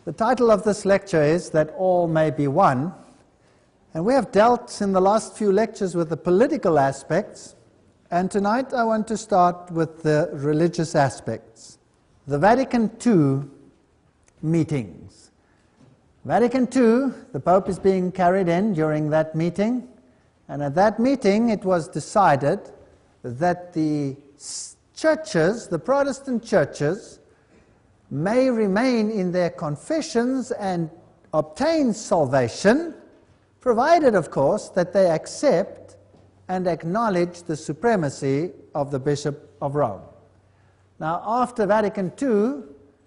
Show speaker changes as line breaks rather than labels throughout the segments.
The title of this lecture is That All May Be One, and we have dealt in the last few lectures with the political aspects, and tonight I want to start with the religious aspects. The Vatican II meetings. Vatican II, the Pope is being carried in during that meeting, and at that meeting it was decided that the churches, the Protestant churches, may remain in their confessions and obtain salvation, provided, of course, that they accept and acknowledge the supremacy of the Bishop of Rome. Now, after Vatican II,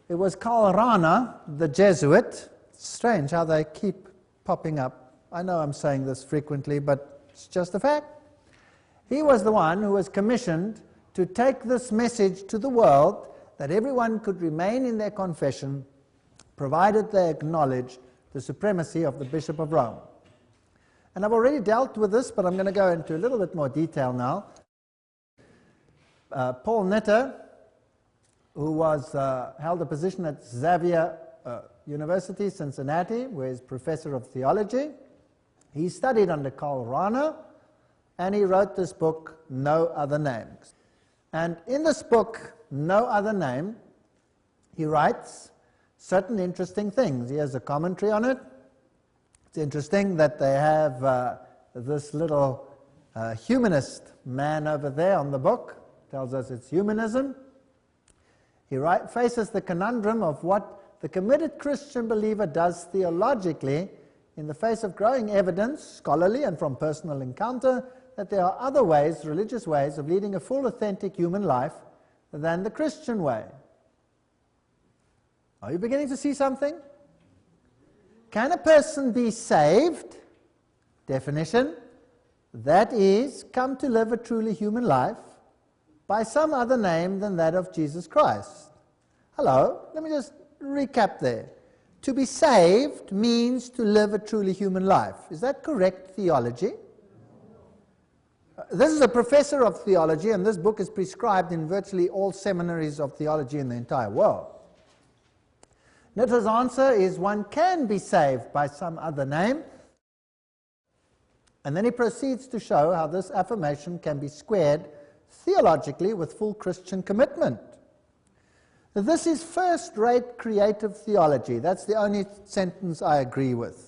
it was Karl Rahner, the Jesuit. It's strange how they keep popping up. I know I'm saying this frequently, but it's just a fact. He was the one who was commissioned to take this message to the world that everyone could remain in their confession, provided they acknowledged the supremacy of the Bishop of Rome. And I've already dealt with this, but I'm going to go into a little bit more detail now. Paul Nitter, who was held a position at Xavier University, Cincinnati, where he's professor of theology. He studied under Karl Rahner, and he wrote this book, No Other Name. And in this book, No Other Name, he writes certain interesting things. He has a commentary on it. It's interesting that they have this little humanist man over there on the book, tells us it's humanism. He faces the conundrum of what the committed Christian believer does theologically in the face of growing evidence, scholarly and from personal encounter, that there are other ways, religious ways, of leading a full, authentic human life than the Christian way. Are you beginning to see something? Can a person be saved? Definition: that is, come to live a truly human life by some other name than that of Jesus Christ. Hello, let me just recap there. To be saved means to live a truly human life. Is that correct theology? This is a professor of theology, and this book is prescribed in virtually all seminaries of theology in the entire world. Nitter's answer is one can be saved by some other name, and then he proceeds to show how this affirmation can be squared theologically with full Christian commitment. This is first-rate creative theology. That's the only sentence I agree with.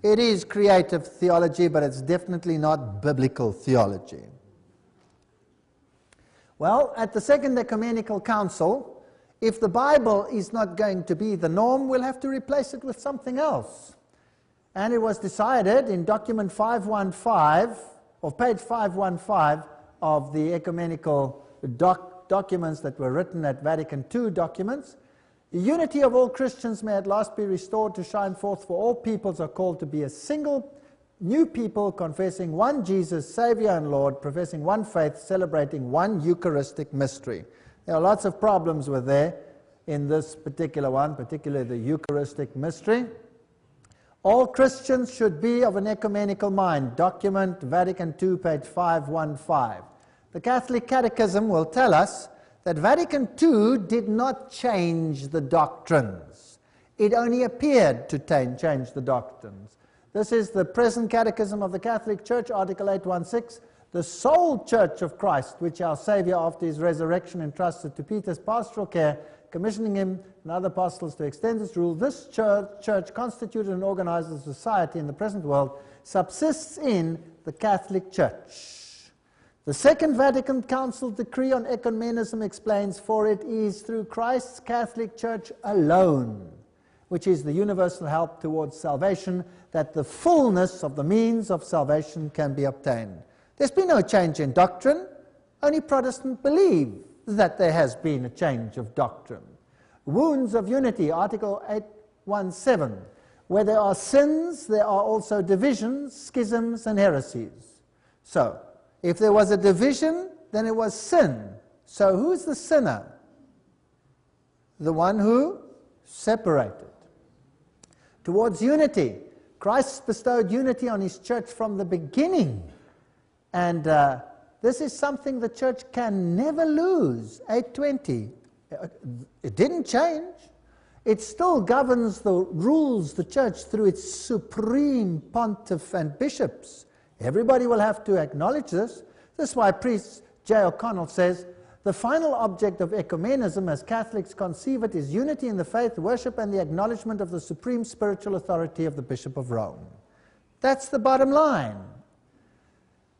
It is creative theology, but it's definitely not biblical theology. Well, at the Second Ecumenical Council, if the Bible is not going to be the norm, we'll have to replace it with something else. And it was decided in document 515, or page 515 of the ecumenical documents that were written at Vatican II documents, the unity of all Christians may at last be restored to shine forth, for all peoples are called to be a single new people, confessing one Jesus, Savior and Lord, professing one faith, celebrating one Eucharistic mystery. There are lots of problems with there in this particular one, particularly the Eucharistic mystery. All Christians should be of an ecumenical mind. Document Vatican II, page 515. The Catholic Catechism will tell us that Vatican II did not change the doctrines. It only appeared to change the doctrines. This is the present Catechism of the Catholic Church, Article 816. The sole Church of Christ, which our Savior after his resurrection entrusted to Peter's pastoral care, commissioning him and other apostles to extend his rule, this church constituted and organized a society in the present world, subsists in the Catholic Church. The Second Vatican Council decree on ecumenism explains, for it is through Christ's Catholic Church alone, which is the universal help towards salvation, that the fullness of the means of salvation can be obtained. There's been no change in doctrine. Only Protestants believe that there has been a change of doctrine. Wounds of unity, Article 817. Where there are sins, there are also divisions, schisms, and heresies. So, if there was a division, then it was sin. So who's the sinner? The one who separated. Towards unity, Christ bestowed unity on his church from the beginning. And this is something the church can never lose. 820. It didn't change. It still governs the rules the church through its supreme pontiff and bishops. Everybody will have to acknowledge this. This is why priest J. O'Connell says, the final object of ecumenism, as Catholics conceive it, is unity in the faith, worship, and the acknowledgement of the supreme spiritual authority of the Bishop of Rome. That's the bottom line.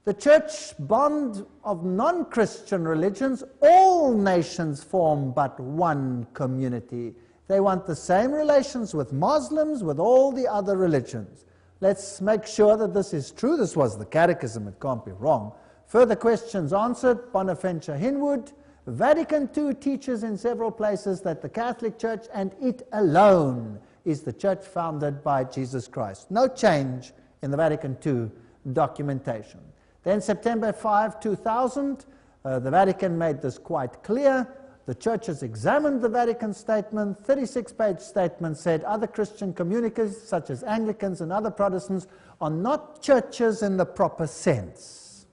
The church bond of non-Christian religions, all nations form but one community. They want the same relations with Muslims, with all the other religions. Let's make sure that this is true. This was the Catechism, it can't be wrong. Further questions answered, Bonaventure Hinwood. Vatican II teaches in several places that the Catholic Church, and it alone, is the church founded by Jesus Christ. No change in the Vatican II documentation. Then September 5, 2000, the Vatican made this quite clear. The churches examined the Vatican statement. 36-page statement said other Christian communities, such as Anglicans and other Protestants, are not churches in the proper sense.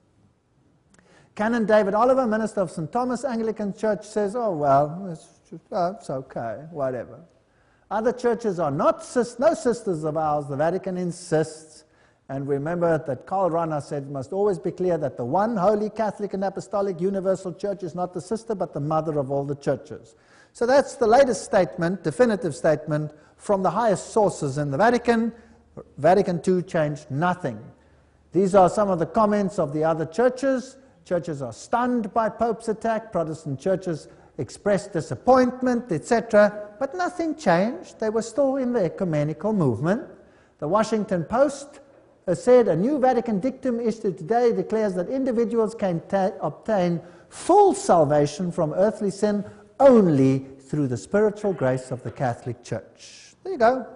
Canon David Oliver, minister of St. Thomas Anglican Church, says, oh, well, it's okay, whatever. Other churches are not no sisters of ours. The Vatican insists. And remember that Karl Rahner said it must always be clear that the one holy Catholic and Apostolic Universal Church is not the sister but the mother of all the churches. So that's the latest statement, definitive statement, from the highest sources in the Vatican. Vatican II changed nothing. These are some of the comments of the other churches. Churches are stunned by Pope's attack. Protestant churches expressed disappointment, etc. But nothing changed. They were still in the ecumenical movement. The Washington Post said a new Vatican dictum issued today declares that individuals can obtain full salvation from earthly sin only through the spiritual grace of the Catholic Church. There you go.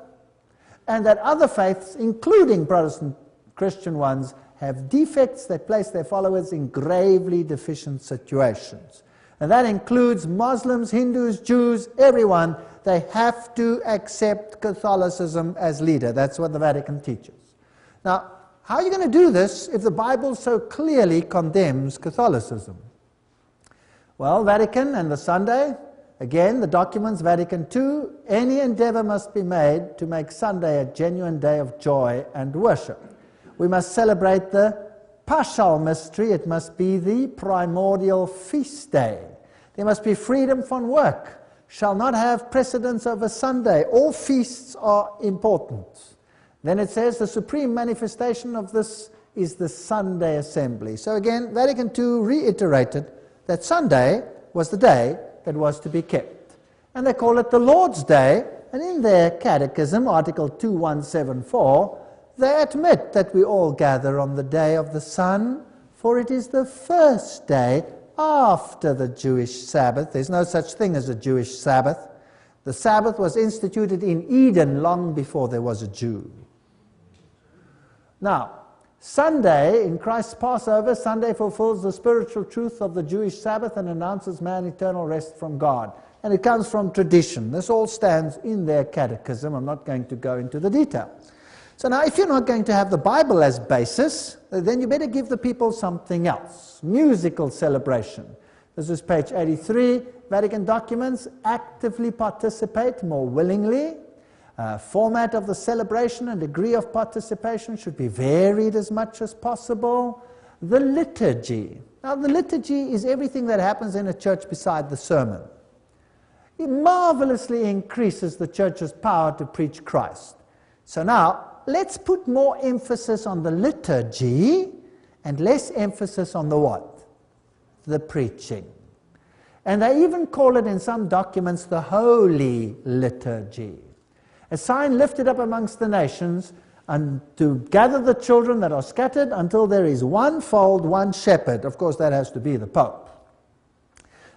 And that other faiths, including Protestant Christian ones, have defects that place their followers in gravely deficient situations. And that includes Muslims, Hindus, Jews, everyone. They have to accept Catholicism as leader. That's what the Vatican teaches. Now, how are you going to do this if the Bible so clearly condemns Catholicism? Well, Vatican and the Sunday, again, the documents, Vatican II, any endeavor must be made to make Sunday a genuine day of joy and worship. We must celebrate the Paschal mystery. It must be the primordial feast day. There must be freedom from work. Shall not have precedence over Sunday. All feasts are important. Then it says the supreme manifestation of this is the Sunday assembly. So again, Vatican II reiterated that Sunday was the day that was to be kept. And they call it the Lord's Day, and in their catechism, Article 2174, they admit that we all gather on the day of the sun, for it is the first day after the Jewish Sabbath. There's no such thing as a Jewish Sabbath. The Sabbath was instituted in Eden long before there was a Jew. Now, Sunday, in Christ's Passover, Sunday fulfills the spiritual truth of the Jewish Sabbath and announces man eternal rest from God. And it comes from tradition. This all stands in their catechism. I'm not going to go into the details. So now, if you're not going to have the Bible as basis, then you better give the people something else. Musical celebration. This is page 83. Vatican documents actively participate more willingly. Format of the celebration and degree of participation should be varied as much as possible. The liturgy. Now, the liturgy is everything that happens in a church beside the sermon. It marvelously increases the church's power to preach Christ. So now, let's put more emphasis on the liturgy and less emphasis on the what? The preaching. And they even call it in some documents the Holy Liturgy. A sign lifted up amongst the nations and to gather the children that are scattered until there is one fold, one shepherd. Of course, that has to be the Pope.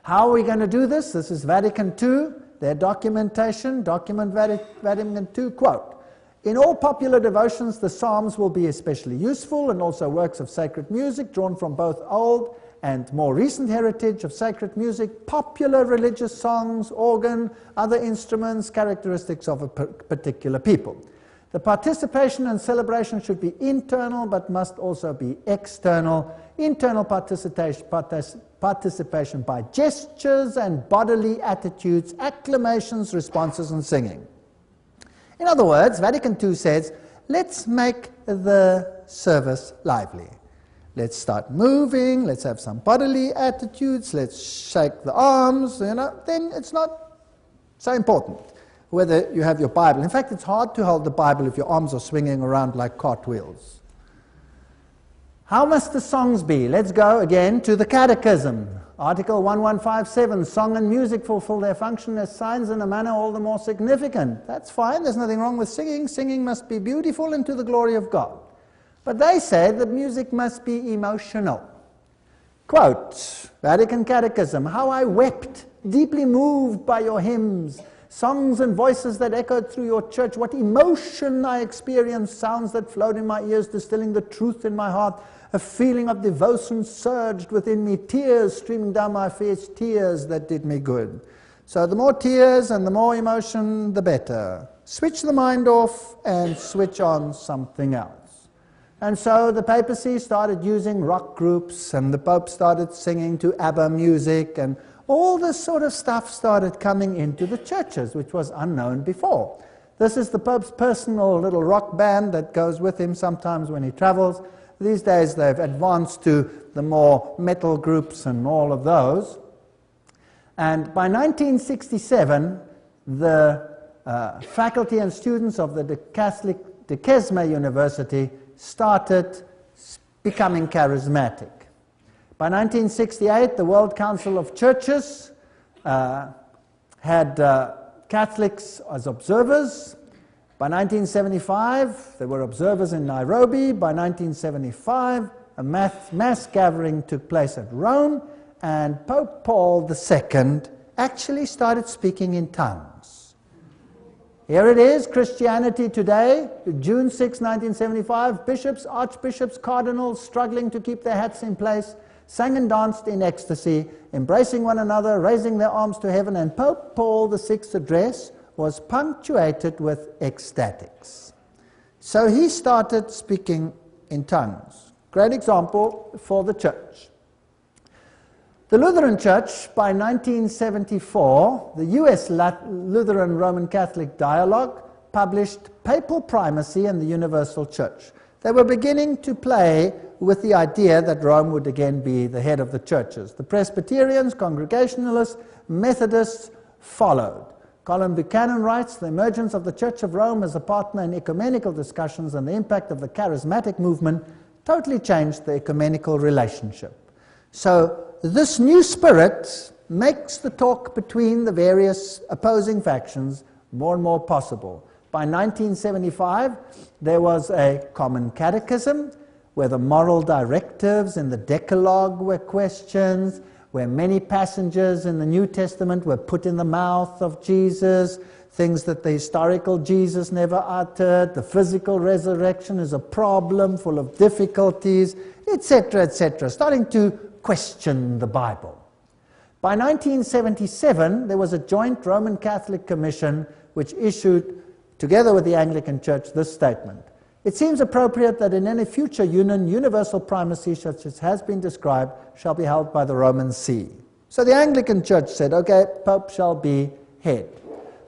How are we going to do this? This is Vatican II, their documentation, document Vatican II, quote, "In all popular devotions, the Psalms will be especially useful, and also works of sacred music drawn from both old and more recent heritage of sacred music, popular religious songs, organ, other instruments, characteristics of a particular people. The participation and celebration should be internal, but must also be external. Internal participation participation by gestures and bodily attitudes, acclamations, responses, and singing. In other words, Vatican II says, let's make the service lively. Let's start moving, let's have some bodily attitudes, let's shake the arms, then it's not so important whether you have your Bible. In fact, it's hard to hold the Bible if your arms are swinging around like cartwheels. How must the songs be? Let's go again to the Catechism. Article 1157, song and music fulfill their function as signs in a manner all the more significant. That's fine, there's nothing wrong with singing. Singing must be beautiful and to the glory of God. But they say that music must be emotional. Quote, Vatican Catechism, how I wept, deeply moved by your hymns, songs and voices that echoed through your church, what emotion I experienced, sounds that flowed in my ears, distilling the truth in my heart, a feeling of devotion surged within me, tears streaming down my face, tears that did me good. So the more tears and the more emotion, the better. Switch the mind off and switch on something else. And so the papacy started using rock groups, and the Pope started singing to ABBA music, and all this sort of stuff started coming into the churches, which was unknown before. This is the Pope's personal little rock band that goes with him sometimes when he travels. These days they've advanced to the more metal groups and all of those. And by 1967, the faculty and students of the Catholic de Kesme University started becoming charismatic. By 1968, the World Council of Churches had Catholics as observers. By 1975, there were observers in Nairobi. By 1975, a mass gathering took place at Rome, and Pope Paul II actually started speaking in tongues. Here it is, Christianity Today, June 6, 1975, bishops, archbishops, cardinals struggling to keep their hats in place, sang and danced in ecstasy, embracing one another, raising their arms to heaven, and Pope Paul VI's address was punctuated with ecstatics. So he started speaking in tongues. Great example for the church. The Lutheran Church, by 1974, the U.S. Lutheran Roman Catholic Dialogue published Papal Primacy and the Universal Church. They were beginning to play with the idea that Rome would again be the head of the churches. The Presbyterians, Congregationalists, Methodists followed. Colin Buchanan writes, the emergence of the Church of Rome as a partner in ecumenical discussions and the impact of the charismatic movement totally changed the ecumenical relationship. So this new spirit makes the talk between the various opposing factions more and more possible. By 1975, there was a common catechism where the moral directives in the Decalogue were questioned, where many passages in the New Testament were put in the mouth of Jesus, things that the historical Jesus never uttered, the physical resurrection is a problem full of difficulties, etc., etc., starting to question the Bible. By 1977, there was a joint Roman Catholic Commission which issued, together with the Anglican Church, this statement. It seems appropriate that in any future union, universal primacy, such as has been described, shall be held by the Roman See. So the Anglican Church said, okay, Pope shall be head.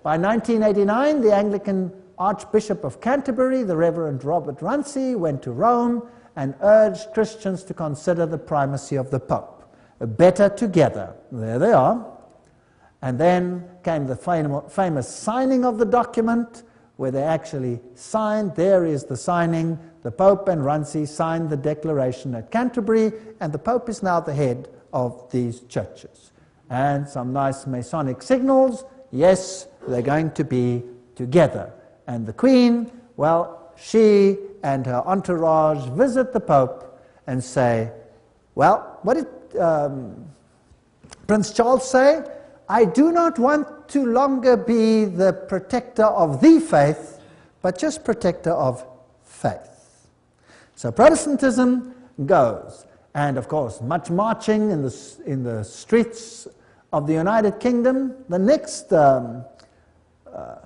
By 1989, the Anglican Archbishop of Canterbury, the Reverend Robert Runcie, went to Rome and urged Christians to consider the primacy of the Pope. Better together. There they are. And then came the famous signing of the document, where they actually signed. There is the signing. The Pope and Runcie signed the declaration at Canterbury, and the Pope is now the head of these churches. And some nice Masonic signals. Yes, they're going to be together. And the Queen, well, she and her entourage visit the Pope and say, well, what did Prince Charles say? I do not want to longer be the protector of the faith, but just protector of faith. So Protestantism goes. And of course, much marching in the streets of the United Kingdom. The next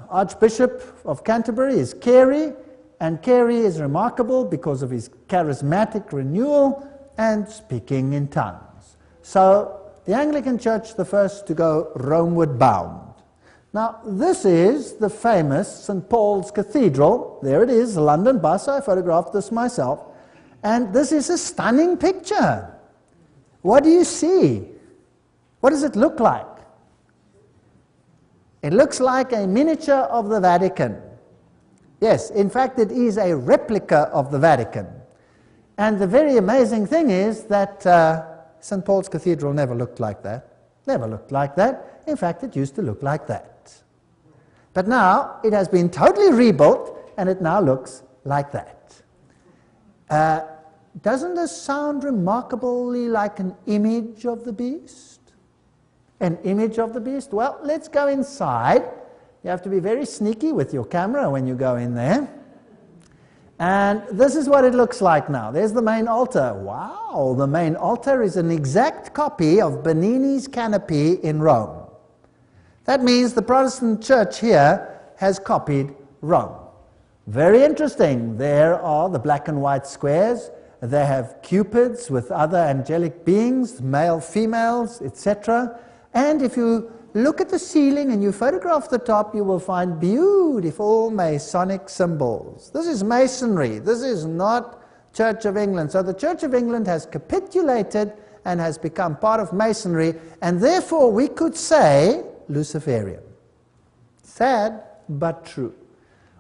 Archbishop of Canterbury is Carey, and Carey is remarkable because of his charismatic renewal and speaking in tongues. So the Anglican Church the first to go Romeward bound. Now, this is the famous St. Paul's Cathedral. There it is, the London bus. I photographed this myself. And this is a stunning picture. What do you see? What does it look like? It looks like a miniature of the Vatican. Yes, in fact, it is a replica of the Vatican. And the very amazing thing is that St. Paul's Cathedral never looked like that. Never looked like that. In fact, it used to look like that. But now it has been totally rebuilt, and it now looks like that. Doesn't this sound remarkably like an image of the beast? An image of the beast? Well, let's go inside. You have to be very sneaky with your camera when you go in there. And this is what it looks like now. There's the main altar. Wow, the main altar is an exact copy of Bernini's canopy in Rome. That means the Protestant church here has copied Rome. Very interesting. There are the black and white squares. They have cupids with other angelic beings, male, females, etc. And if you look at the ceiling and you photograph the top, you will find beautiful Masonic symbols. This is Masonry. This is not Church of England. So the Church of England has capitulated and has become part of Masonry, and therefore we could say Luciferian. Sad, but true.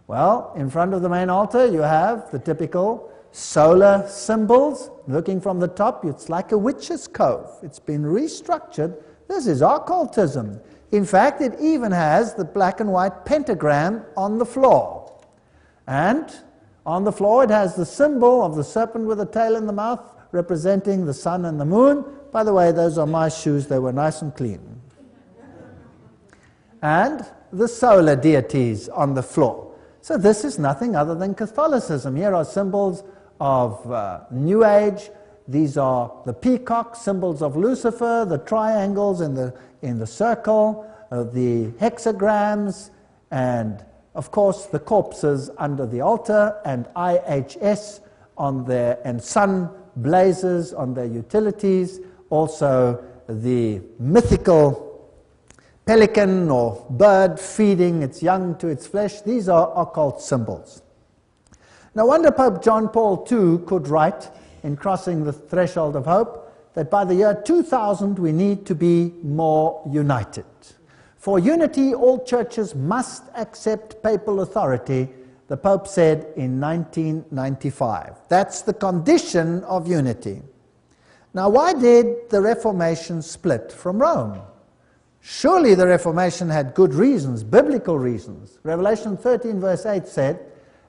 Well, in front of the main altar you have the typical solar symbols. Looking from the top, it's like a witch's cove. It's been restructured. This is occultism. In fact, it even has the black and white pentagram on the floor. And on the floor it has the symbol of the serpent with a tail in the mouth, representing the sun and the moon. By the way, those are my shoes. They were nice and clean. And the solar deities on the floor. So this is nothing other than Catholicism. Here are symbols of New Age. These are the peacock, symbols of Lucifer, the triangles in the circle, the hexagrams, and of course the corpses under the altar, and IHS on their, and sun blazes on their utilities. Also the mythical pelican or bird feeding its young to its flesh. These are occult symbols. No wonder Pope John Paul II could write in Crossing the Threshold of Hope that by the year 2000 we need to be more united. For unity, all churches must accept papal authority, the Pope said in 1995. That's the condition of unity. Now, why did the Reformation split from Rome? Surely the Reformation had good reasons, biblical reasons. Revelation 13 verse 8 said,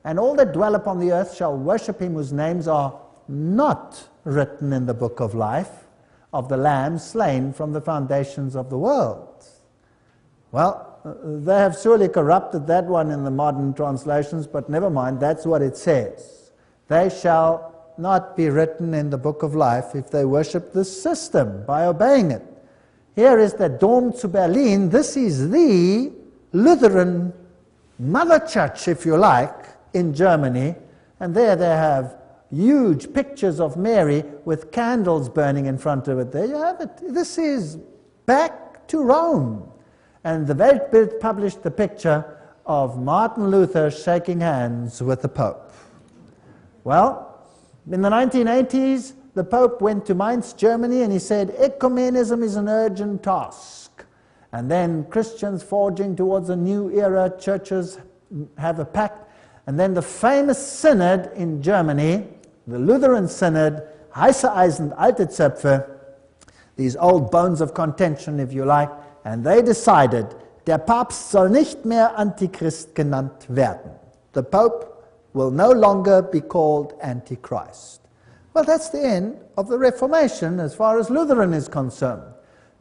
"And all that dwell upon the earth shall worship him whose names are not written in the book of life of the Lamb slain from the foundations of the world." Well, they have surely corrupted that one in the modern translations, but never mind, that's what it says. They shall not be written in the book of life if they worship this system by obeying it. Here is the Dom zu Berlin. This is the Lutheran mother church, if you like, in Germany. And there they have huge pictures of Mary with candles burning in front of it. There you have it. This is back to Rome. And the Weltbild published the picture of Martin Luther shaking hands with the Pope. Well, in the 1980s, the Pope went to Mainz, Germany, and he said, ecumenism is an urgent task. And then Christians forging towards a new era, churches have a pact. And then the famous synod in Germany, the Lutheran synod, Heiße Eisen, Alte Zöpfe, these old bones of contention, if you like, and they decided, der Papst soll nicht mehr Antichrist genannt werden. The Pope will no longer be called Antichrist. Well, that's the end of the Reformation as far as Lutheran is concerned.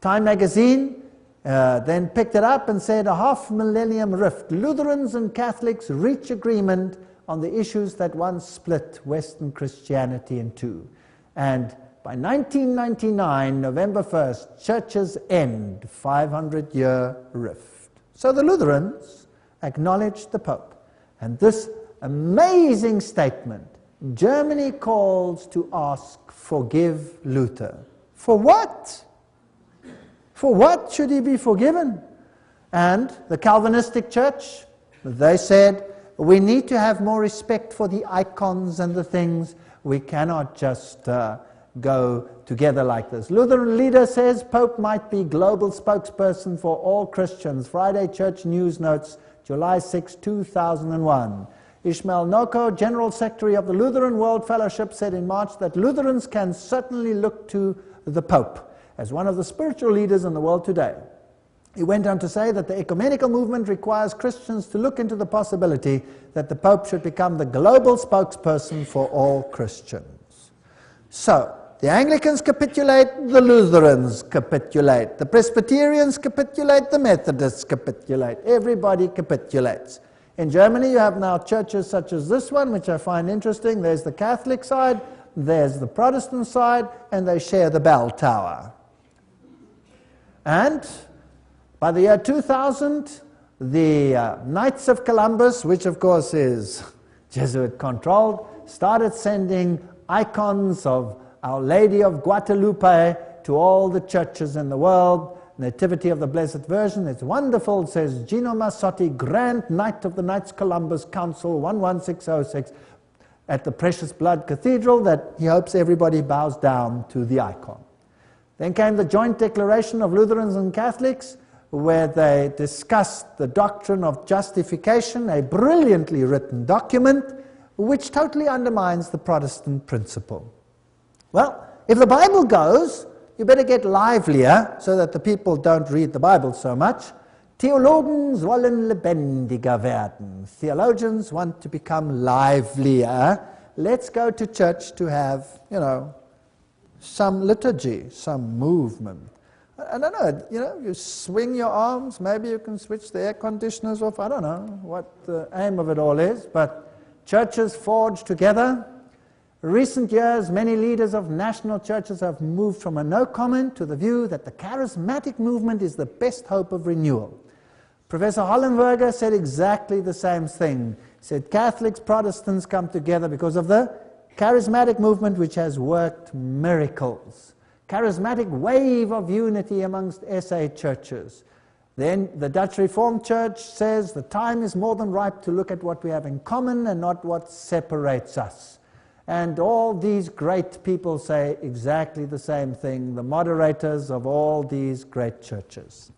Time magazine then picked it up and said, a half-millennium rift. Lutherans and Catholics reach agreement on the issues that once split Western Christianity in two. And by 1999, November 1st, churches end 500-year rift. So the Lutherans acknowledged the Pope. And this amazing statement, Germany calls to ask, forgive Luther. For what? For what should he be forgiven? And the Calvinistic Church, they said, we need to have more respect for the icons and the things. We cannot just go together like this. Lutheran leader says Pope might be global spokesperson for all Christians. Friday Church News Notes, July 6, 2001. Ishmael Noko, General Secretary of the Lutheran World Fellowship, said in March that Lutherans can certainly look to the Pope as one of the spiritual leaders in the world today. He went on to say that the ecumenical movement requires Christians to look into the possibility that the Pope should become the global spokesperson for all Christians. So, the Anglicans capitulate, the Lutherans capitulate, the Presbyterians capitulate, the Methodists capitulate. Everybody capitulates. In Germany, you have now churches such as this one, which I find interesting. There's the Catholic side, there's the Protestant side, and they share the bell tower. And by the year 2000, the Knights of Columbus, which of course is Jesuit-controlled, started sending icons of Our Lady of Guadalupe to all the churches in the world. Nativity of the Blessed Virgin, it's wonderful. It says, Gino Massotti, Grand Knight of the Knights Columbus Council, 11606, at the Precious Blood Cathedral, that he hopes everybody bows down to the icon. Then came the joint declaration of Lutherans and Catholics, where they discussed the doctrine of justification, a brilliantly written document, which totally undermines the Protestant principle. Well, if the Bible goes, you better get livelier so that the people don't read the Bible so much. Theologen wollen lebendiger werden. Theologians want to become livelier. Let's go to church to have, some liturgy, some movement. I don't know, you swing your arms, maybe you can switch the air conditioners off. I don't know what the aim of it all is, but churches forge together. In recent years, many leaders of national churches have moved from a no comment to the view that the charismatic movement is the best hope of renewal. Professor Hollenberger said exactly the same thing. He said Catholics, Protestants come together because of the charismatic movement, which has worked miracles. Charismatic wave of unity amongst SA churches. Then the Dutch Reformed Church says the time is more than ripe to look at what we have in common and not what separates us. And all these great people say exactly the same thing, the moderators of all these great churches.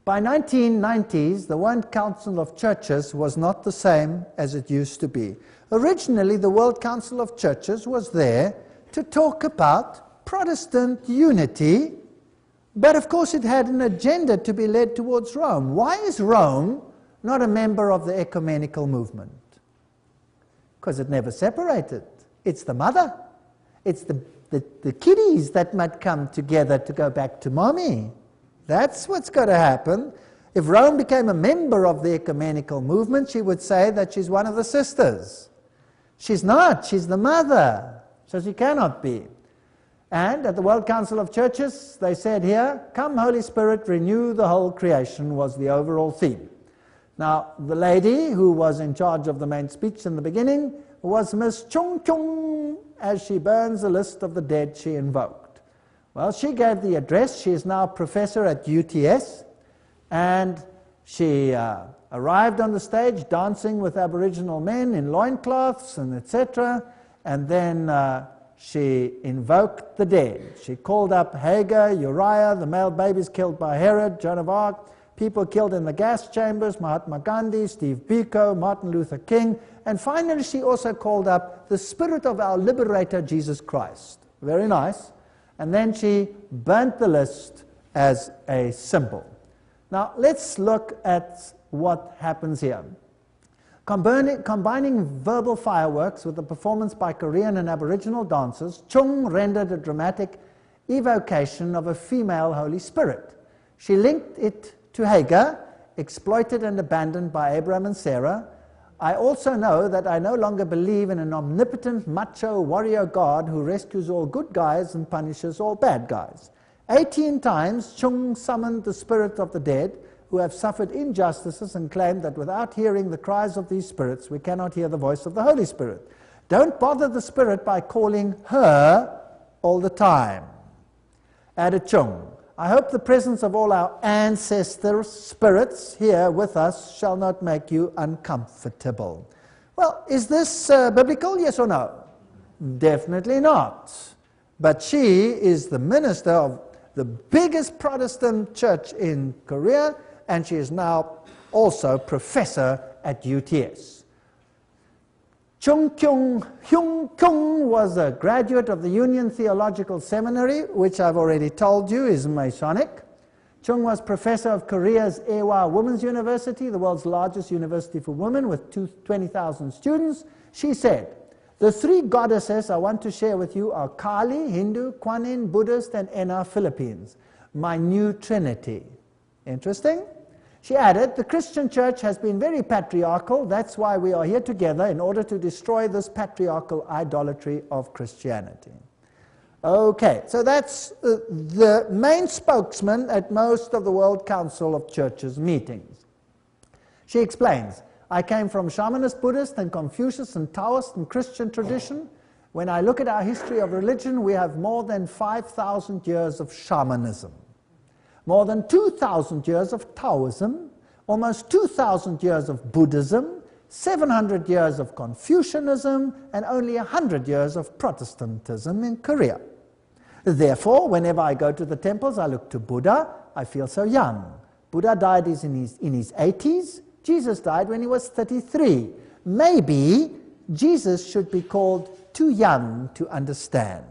By 1990s, the World Council of Churches was not the same as it used to be. Originally, the World Council of Churches was there to talk about Protestant unity, but of course it had an agenda to be led towards Rome. Why is Rome not a member of the ecumenical movement? Because it never separated. It's the mother. It's the kiddies that might come together to go back to mommy. That's what's got to happen. If Rome became a member of the ecumenical movement, she would say that she's one of the sisters. She's not. She's the mother. So she cannot be. And at the World Council of Churches, they said here, come Holy Spirit, renew the whole creation, was the overall theme. Now, the lady who was in charge of the main speech in the beginning was Miss Chung Chung, as she burns the list of the dead she invoked. Well, she gave the address. She is now a professor at UTS, and she arrived on the stage dancing with Aboriginal men in loincloths and etc., and then she invoked the dead. She called up Hagar, Uriah, the male babies killed by Herod, Joan of Arc, people killed in the gas chambers, Mahatma Gandhi, Steve Biko, Martin Luther King, and finally she also called up the spirit of our liberator, Jesus Christ. Very nice. And then she burnt the list as a symbol. Now let's look at what happens here. Combining verbal fireworks with a performance by Korean and Aboriginal dancers, Chung rendered a dramatic evocation of a female Holy Spirit. She linked it to Hagar, exploited and abandoned by Abraham and Sarah. I also know that I no longer believe in an omnipotent macho warrior God who rescues all good guys and punishes all bad guys. 18 times Chung summoned the spirit of the dead who have suffered injustices and claimed that without hearing the cries of these spirits, we cannot hear the voice of the Holy Spirit. Don't bother the spirit by calling her all the time. Added Chung, I hope the presence of all our ancestor spirits here with us shall not make you uncomfortable. Well, is this biblical, yes or no? Definitely not. But she is the minister of the biggest Protestant church in Korea, and she is now also professor at UTS. Chung Hyung Kyung was a graduate of the Union Theological Seminary, which I've already told you is Masonic. Chung was professor of Korea's Ewha Women's University, the world's largest university for women with 20,000 students. She said, "The three goddesses I want to share with you are Kali, Hindu, Kuan Yin, Buddhist, and Enna, Philippines. My new trinity." Interesting? She added, "The Christian church has been very patriarchal. That's why we are here together in order to destroy this patriarchal idolatry of Christianity." Okay, so that's the main spokesman at most of the World Council of Churches meetings. She explains, "I came from shamanist Buddhist and Confucius and Taoist and Christian tradition. When I look at our history of religion, we have more than 5,000 years of shamanism, more than 2,000 years of Taoism, almost 2,000 years of Buddhism, 700 years of Confucianism, and only 100 years of Protestantism in Korea. Therefore, whenever I go to the temples, I look to Buddha, I feel so young. Buddha died in his 80s. Jesus died when he was 33. Maybe Jesus should be called too young to understand."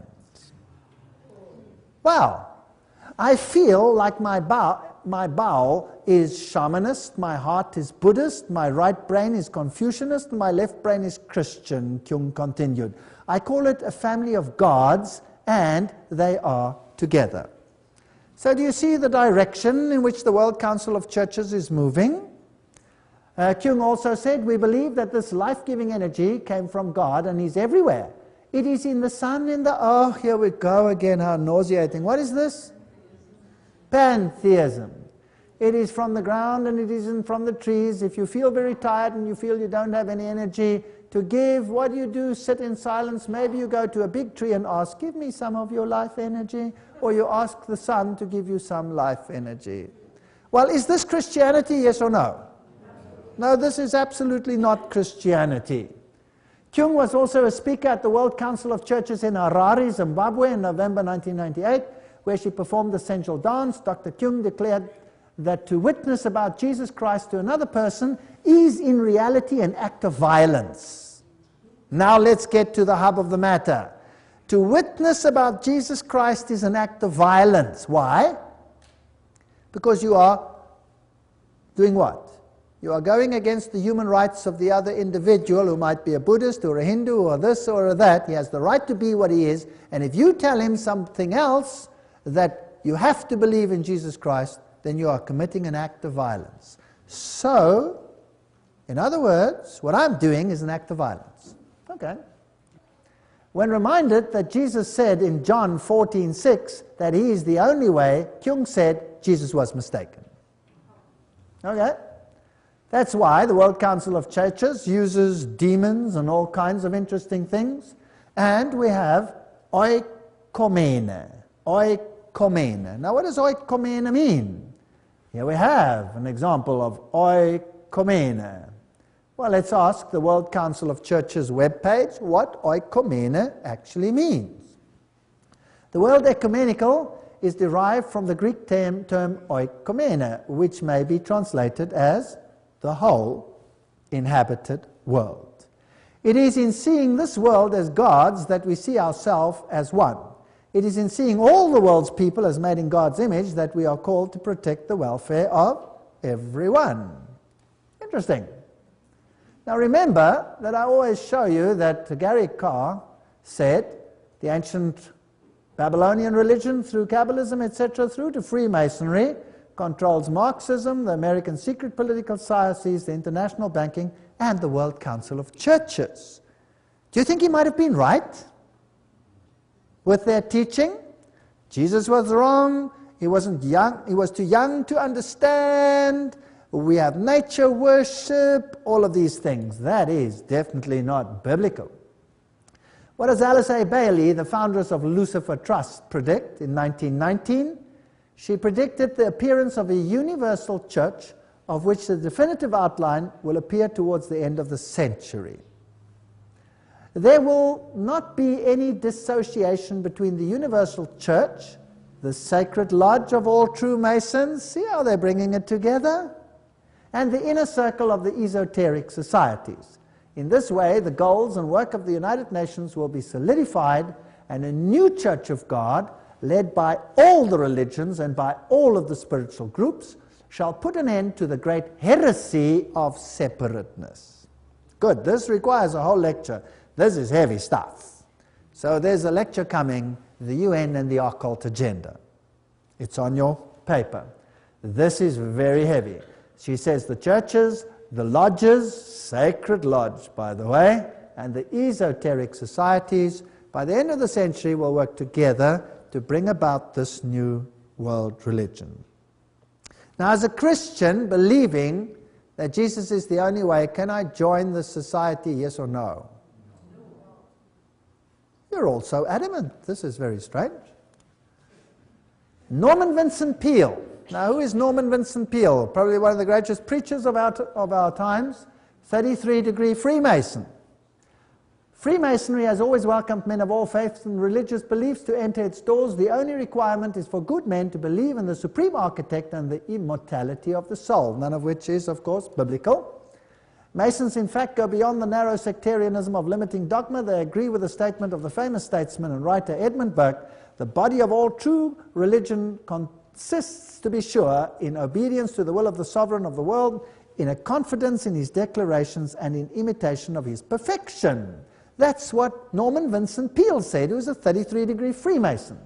Wow. I feel like my bowel is shamanist, my heart is Buddhist, my right brain is Confucianist, and my left brain is Christian, Kyung continued. "I call it a family of gods, and they are together." So do you see the direction in which the World Council of Churches is moving? Kyung also said, "We believe that this life-giving energy came from God and is everywhere. It is in the sun, oh, here we go again, how nauseating. What is this? Pantheism. It is from the ground and it isn't from the trees. If you feel very tired and you feel you don't have any energy to give, what do you do? Sit in silence. Maybe you go to a big tree and ask, 'Give me some of your life energy,' or you ask the sun to give you some life energy." Well, is this Christianity, yes or no? No, this is absolutely not Christianity. Kyung was also a speaker at the World Council of Churches in Harare, Zimbabwe in November 1998, where she performed the sensual dance. Dr. Kyung declared that to witness about Jesus Christ to another person is in reality an act of violence. Now let's get to the hub of the matter. To witness about Jesus Christ is an act of violence. Why? Because you are doing what? You are going against the human rights of the other individual who might be a Buddhist or a Hindu or this or that. He has the right to be what he is, and if you tell him something else, that you have to believe in Jesus Christ, then you are committing an act of violence. So, in other words, what I'm doing is an act of violence. Okay. When reminded that Jesus said in John 14:6 that he is the only way, Kyung said Jesus was mistaken. Okay. That's why the World Council of Churches uses demons and all kinds of interesting things. And we have oikomene. Oikomene. Now what does oikomene mean? Here we have an example of oikomene. Well, let's ask the World Council of Churches webpage what oikomene actually means. The word ecumenical is derived from the Greek term oikomene, which may be translated as the whole inhabited world. It is in seeing this world as God's that we see ourselves as one. It is in seeing all the world's people as made in God's image that we are called to protect the welfare of everyone. Interesting. Now remember that I always show you that Gary Carr said the ancient Babylonian religion through Kabbalism, etc., through to Freemasonry, controls Marxism, the American secret political societies, the international banking, and the World Council of Churches. Do you think he might have been right with their teaching? Jesus was wrong. He wasn't young. He was too young to understand. We have nature worship, all of these things. That is definitely not biblical. What does Alice A. Bailey, the foundress of Lucifer Trust, predict in 1919? She predicted the appearance of a universal church, of which the definitive outline will appear towards the end of the century. There will not be any dissociation between the universal church, the sacred lodge of all true Masons, see how they're bringing it together, and the inner circle of the esoteric societies. In this way, the goals and work of the United Nations will be solidified, and a new Church of God, led by all the religions and by all of the spiritual groups, shall put an end to the great heresy of separateness. Good, this requires a whole lecture. This is heavy stuff. So there's a lecture coming, the UN and the occult agenda. It's on your paper. This is very heavy. She says the churches, the lodges, sacred lodge, by the way, and the esoteric societies, by the end of the century, will work together to bring about this new world religion. Now, as a Christian, believing that Jesus is the only way, can I join the society, yes or no? You're all so adamant. This is very strange. Norman Vincent Peale. Now, who is Norman Vincent Peale? Probably one of the greatest preachers of our times. 33-degree Freemason. Freemasonry has always welcomed men of all faiths and religious beliefs to enter its doors. The only requirement is for good men to believe in the supreme architect and the immortality of the soul, none of which is, of course, biblical. Masons, in fact, go beyond the narrow sectarianism of limiting dogma. They agree with the statement of the famous statesman and writer Edmund Burke, the body of all true religion consists, to be sure, in obedience to the will of the sovereign of the world, in a confidence in his declarations, and in imitation of his perfection. That's what Norman Vincent Peale said, who was a 33-degree Freemason,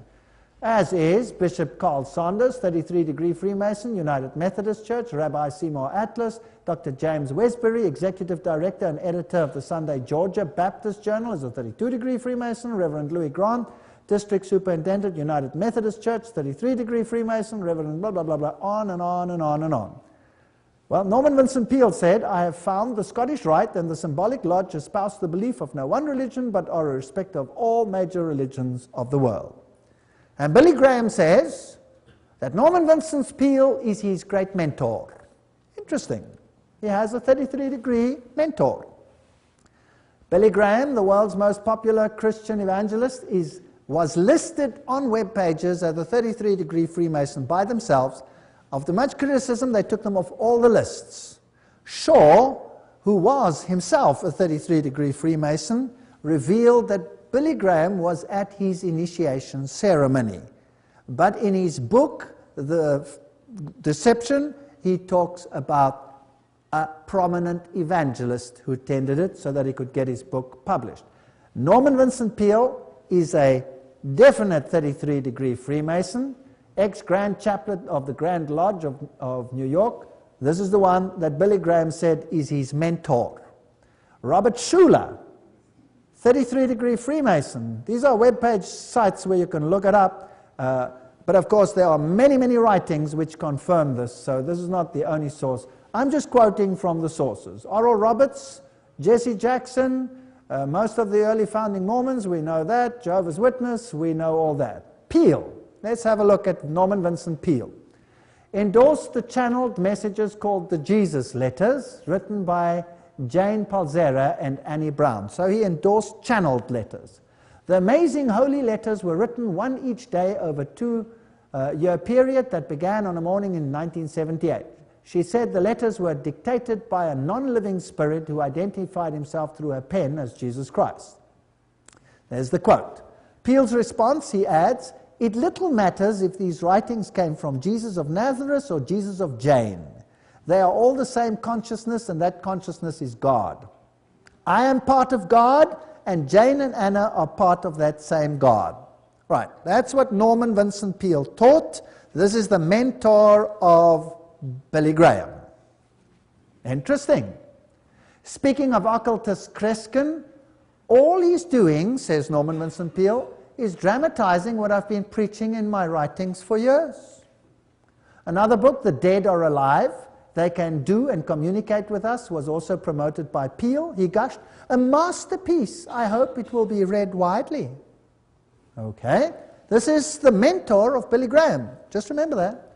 as is Bishop Carl Saunders, 33-degree Freemason, United Methodist Church, Rabbi Seymour Atlas, Dr. James Westbury, Executive Director and Editor of the Sunday Georgia Baptist Journal, is a 32-degree Freemason, Reverend Louis Grant, District Superintendent, United Methodist Church, 33-degree Freemason, Reverend blah, blah, blah, blah, on and on and on and on. Well, Norman Vincent Peale said, I have found the Scottish Rite and the Symbolic Lodge espouse the belief of no one religion, but are a respect of all major religions of the world. And Billy Graham says that Norman Vincent Peale is his great mentor. Interesting. He has a 33-degree mentor. Billy Graham, the world's most popular Christian evangelist, was listed on web pages as a 33-degree Freemason by themselves. After much criticism, they took them off all the lists. Shaw, who was himself a 33-degree Freemason, revealed that Billy Graham was at his initiation ceremony. But in his book, The Deception, he talks about a prominent evangelist who attended it so that he could get his book published. Norman Vincent Peale is a definite 33-degree Freemason, ex-Grand Chaplain of the Grand Lodge of New York. This is the one that Billy Graham said is his mentor. Robert Schuller, 33-degree Freemason. These are web-page sites where you can look it up. But of course, there are many, many writings which confirm this, so this is not the only source. I'm just quoting from the sources. Oral Roberts, Jesse Jackson, most of the early founding Mormons, we know that. Jehovah's Witness, we know all that. Peale. Let's have a look at Norman Vincent Peale. Endorsed the channeled messages called the Jesus Letters, written by Jane Palzera and Annie Brown. So he endorsed channeled letters. The amazing holy letters were written one each day over a 2-year period that began on a morning in 1978. She said the letters were dictated by a non-living spirit who identified himself through her pen as Jesus Christ. There's the quote. Peale's response, he adds, it little matters if these writings came from Jesus of Nazareth or Jesus of Jane. They are all the same consciousness, and that consciousness is God. I am part of God, and Jane and Anna are part of that same God. Right, that's what Norman Vincent Peale taught. This is the mentor of Billy Graham. Interesting. Speaking of occultist Kreskin, all he's doing, says Norman Vincent Peale, is dramatizing what I've been preaching in my writings for years. Another book, The Dead Are Alive, They Can Do and Communicate With Us, was also promoted by Peale. He gushed, a masterpiece. I hope it will be read widely. Okay. This is the mentor of Billy Graham. Just remember that.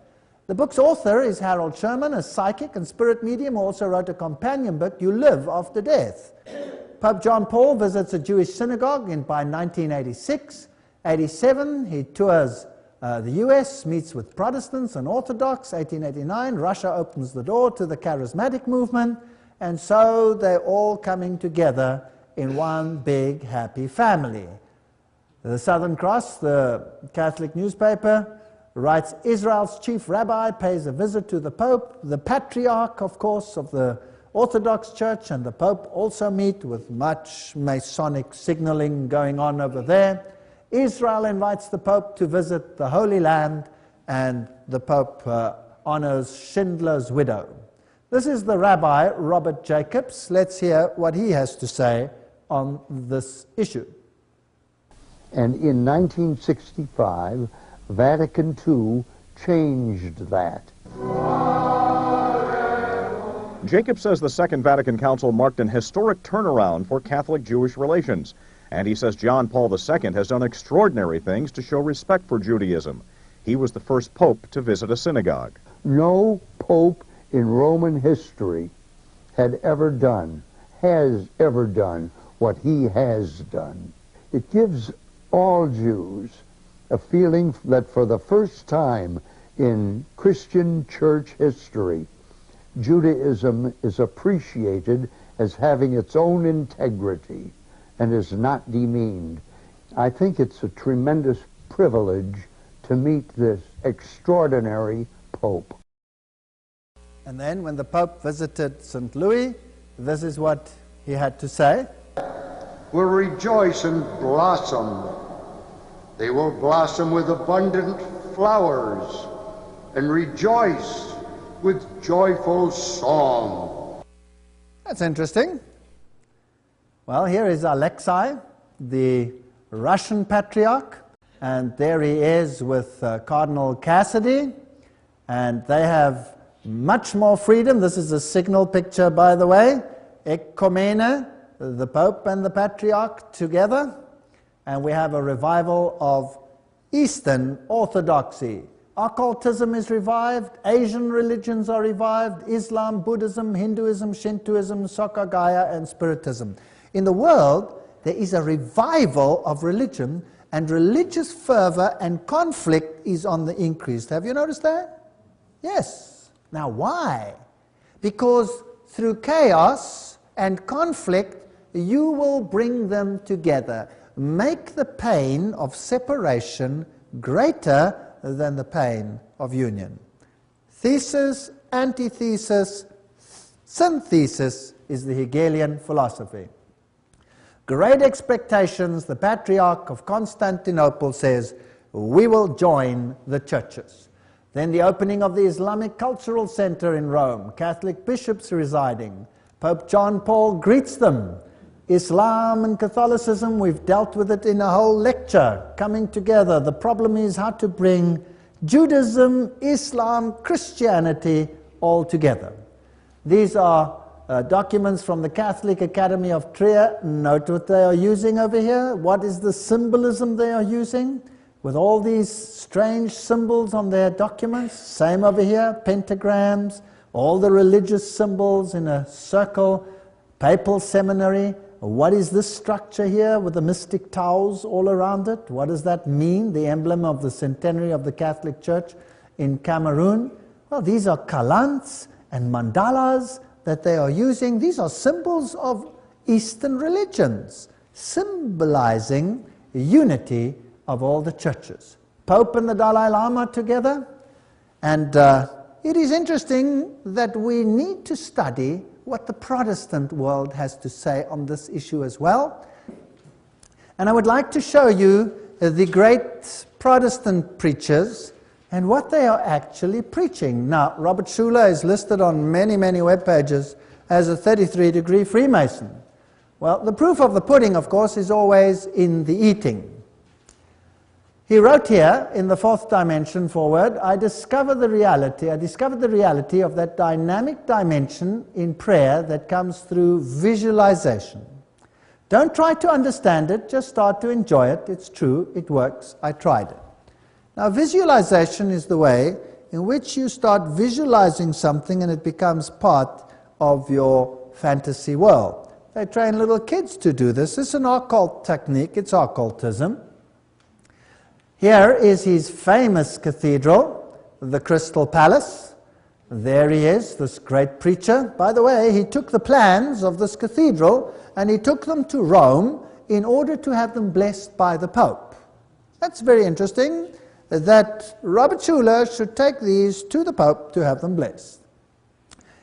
The book's author is Harold Sherman, a psychic and spirit medium who also wrote a companion book, You Live After Death. Pope John Paul visits a Jewish synagogue by 1986. 87, he tours the US, meets with Protestants and Orthodox. 1889, Russia opens the door to the charismatic movement, and so they're all coming together in one big happy family. The Southern Cross, the Catholic newspaper, writes, Israel's chief rabbi pays a visit to the Pope. The Patriarch, of course, of the Orthodox Church and the Pope also meet, with much Masonic signaling going on over there. Israel invites the Pope to visit the Holy Land, and the Pope honors Schindler's widow. This is the Rabbi Robert Jacobs. Let's hear what he has to say on this issue.
And in 1965, Vatican II changed that.
Jacob says the Second Vatican Council marked an historic turnaround for Catholic-Jewish relations. And he says John Paul II has done extraordinary things to show respect for Judaism. He was the first pope to visit a synagogue.
No pope in Roman history has ever done what he has done. It gives all Jews a feeling that for the first time in Christian church history, Judaism is appreciated as having its own integrity and is not demeaned. I think it's a tremendous privilege to meet this extraordinary Pope.
And then when the Pope visited St. Louis, this is what he had to say.
Will rejoice and blossom. They will blossom with abundant flowers and rejoice with joyful song.
That's interesting. Well, here is Alexei, the Russian Patriarch, and there he is with Cardinal Cassidy, and they have much more freedom. This is a signal picture, by the way. Ecumene, the Pope and the Patriarch together, and we have a revival of Eastern Orthodoxy. Occultism is revived, Asian religions are revived, Islam, Buddhism, Hinduism, Shintoism, Soka Gaya, and Spiritism. In the world, there is a revival of religion, and religious fervor and conflict is on the increase. Have you noticed that? Yes. Now why? Because through chaos and conflict, you will bring them together. Make the pain of separation greater than the pain of union. Thesis, antithesis, synthesis is the Hegelian philosophy. Great expectations, the Patriarch of Constantinople says, we will join the churches. Then the opening of the Islamic Cultural Center in Rome, Catholic bishops residing. Pope John Paul greets them. Islam and Catholicism, we've dealt with it in a whole lecture, coming together. The problem is how to bring Judaism, Islam, Christianity all together. These are documents from the Catholic Academy of Trier. Note what they are using over here. What is the symbolism they are using? With all these strange symbols on their documents. Same over here, pentagrams, all the religious symbols in a circle, papal seminary. What is this structure here with the mystic towels all around it? What does that mean? The emblem of the centenary of the Catholic Church in Cameroon. Well, these are kalants and mandalas that they are using. These are symbols of Eastern religions, symbolizing unity of all the churches. Pope and the Dalai Lama together. And it is interesting that we need to study what the Protestant world has to say on this issue as well. And I would like to show you the great Protestant preachers and what they are actually preaching. Now, Robert Schuller is listed on many, many web pages as a 33-degree Freemason. Well, the proof of the pudding, of course, is always in the eating. He wrote here in the fourth dimension forward, I discovered the reality of that dynamic dimension in prayer that comes through visualization. Don't try to understand it, just start to enjoy it. It's true, it works, I tried it. Now, visualization is the way in which you start visualizing something and it becomes part of your fantasy world. They train little kids to do this. It's an occult technique. It's occultism. Here is his famous cathedral, the Crystal Palace. There he is, this great preacher. By the way, he took the plans of this cathedral and he took them to Rome in order to have them blessed by the Pope. That's very interesting, that Robert Schuller should take these to the Pope to have them blessed.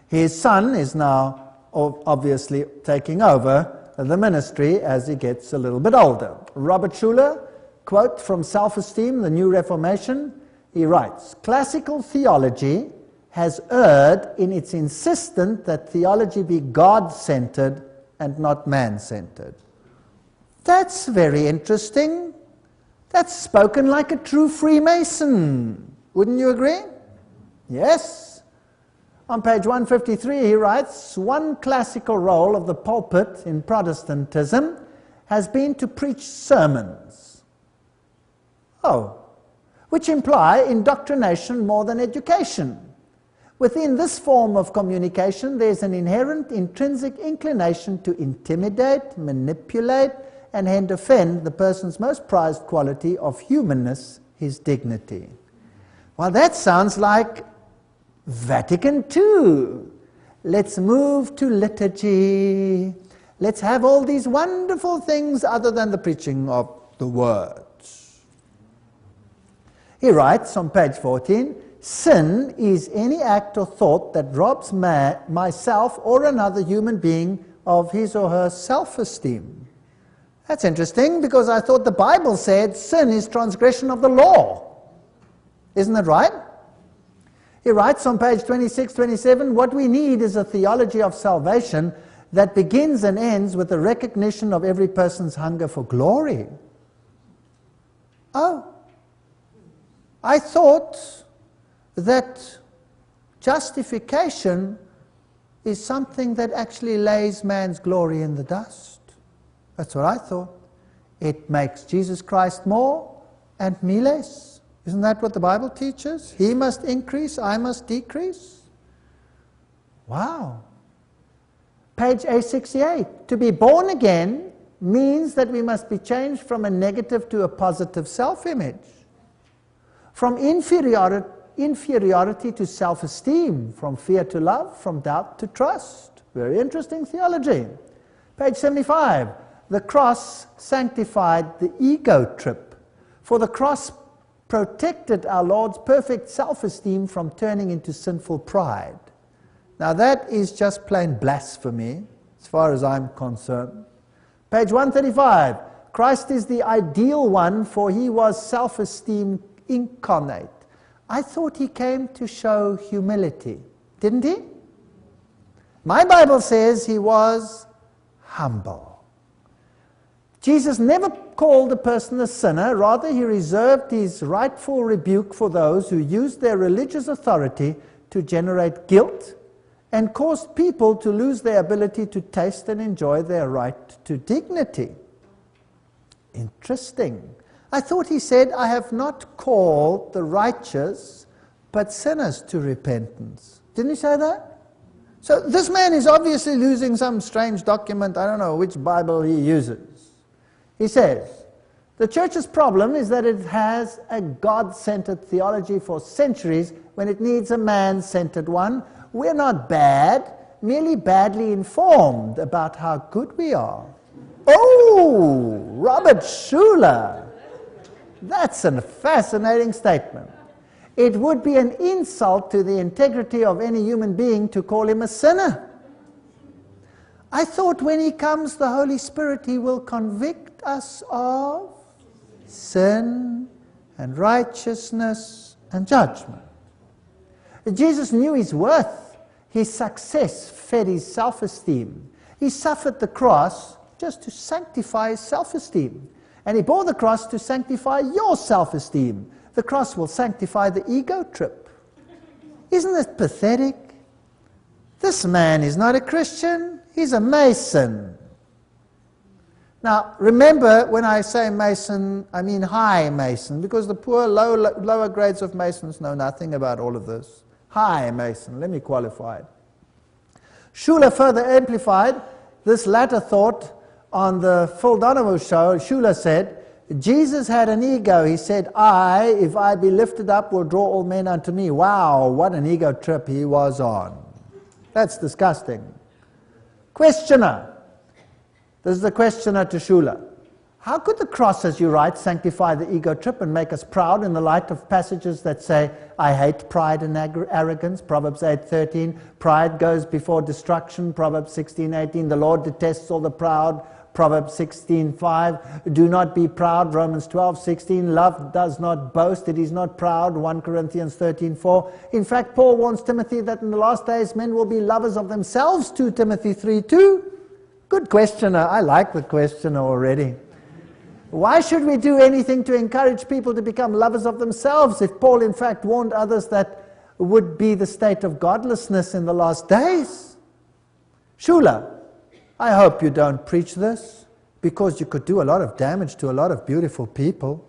His son is now obviously taking over the ministry as he gets a little bit older. Robert Schuller, quote from Self-Esteem, The New Reformation, he writes, "Classical theology has erred in its insistence that theology be God-centered and not man-centered." That's very interesting. That's spoken like a true Freemason. Wouldn't you agree? Yes. On page 153 he writes, "One classical role of the pulpit in Protestantism has been to preach sermons." Oh, which imply indoctrination more than education. Within this form of communication, there's an inherent intrinsic inclination to intimidate, manipulate, and hence offend the person's most prized quality of humanness, his dignity. Well, that sounds like Vatican II. Let's move to liturgy. Let's have all these wonderful things other than the preaching of the words. He writes on page 14, "Sin is any act or thought that robs myself or another human being of his or her self-esteem." That's interesting, because I thought the Bible said sin is transgression of the law. Isn't that right? He writes on page 26, 27, "What we need is a theology of salvation that begins and ends with the recognition of every person's hunger for glory." Oh, I thought that justification is something that actually lays man's glory in the dust. That's what I thought. It makes Jesus Christ more and me less. Isn't that what the Bible teaches? He must increase, I must decrease. Wow. Page A68. To be born again means that we must be changed from a negative to a positive self-image. From inferiority to self-esteem. From fear to love. From doubt to trust. Very interesting theology. Page 75. The cross sanctified the ego trip, for the cross protected our Lord's perfect self-esteem from turning into sinful pride. Now that is just plain blasphemy, as far as I'm concerned. Page 135, Christ is the ideal one, for he was self-esteem incarnate. I thought he came to show humility, didn't he? My Bible says he was humble. Jesus never called a person a sinner. Rather, he reserved his rightful rebuke for those who used their religious authority to generate guilt and caused people to lose their ability to taste and enjoy their right to dignity. Interesting. I thought he said, "I have not called the righteous, but sinners to repentance." Didn't he say that? So this man is obviously using some strange document. I don't know which Bible he uses. He says, "The church's problem is that it has a God-centered theology for centuries when it needs a man-centered one. We're not bad, merely badly informed about how good we are." Oh, Robert Schuller. That's a fascinating statement. It would be an insult to the integrity of any human being to call him a sinner. I thought when he comes, the Holy Spirit, he will convict us of sin and righteousness and judgment. Jesus knew his worth. His success fed his self-esteem. He suffered the cross just to sanctify his self-esteem. And he bore the cross to sanctify your self-esteem. The cross will sanctify the ego trip. Isn't it pathetic? This man is not a Christian. He's a Mason. Now, remember, when I say Mason, I mean high Mason, because the poor lower grades of Masons know nothing about all of this. High Mason, let me qualify it. Schuller further amplified this latter thought on the Phil Donovan show. Schuller said, Jesus had an ego. He said, I, if I be lifted up, will draw all men unto me. Wow, what an ego trip he was on. That's disgusting. Questioner. This is the questioner to Schuller. How could the cross, as you write, sanctify the ego trip and make us proud in the light of passages that say, I hate pride and arrogance, Proverbs 8:13, pride goes before destruction, Proverbs 16:18, the Lord detests all the proud, Proverbs 16:5, do not be proud, Romans 12:16, love does not boast, it is not proud, 1 Corinthians 13:4. In fact, Paul warns Timothy that in the last days men will be lovers of themselves, 2 Timothy 3:2. Good questioner. I like the questioner already. Why should we do anything to encourage people to become lovers of themselves if Paul in fact warned others that would be the state of godlessness in the last days? Schuller, I hope you don't preach this, because you could do a lot of damage to a lot of beautiful people.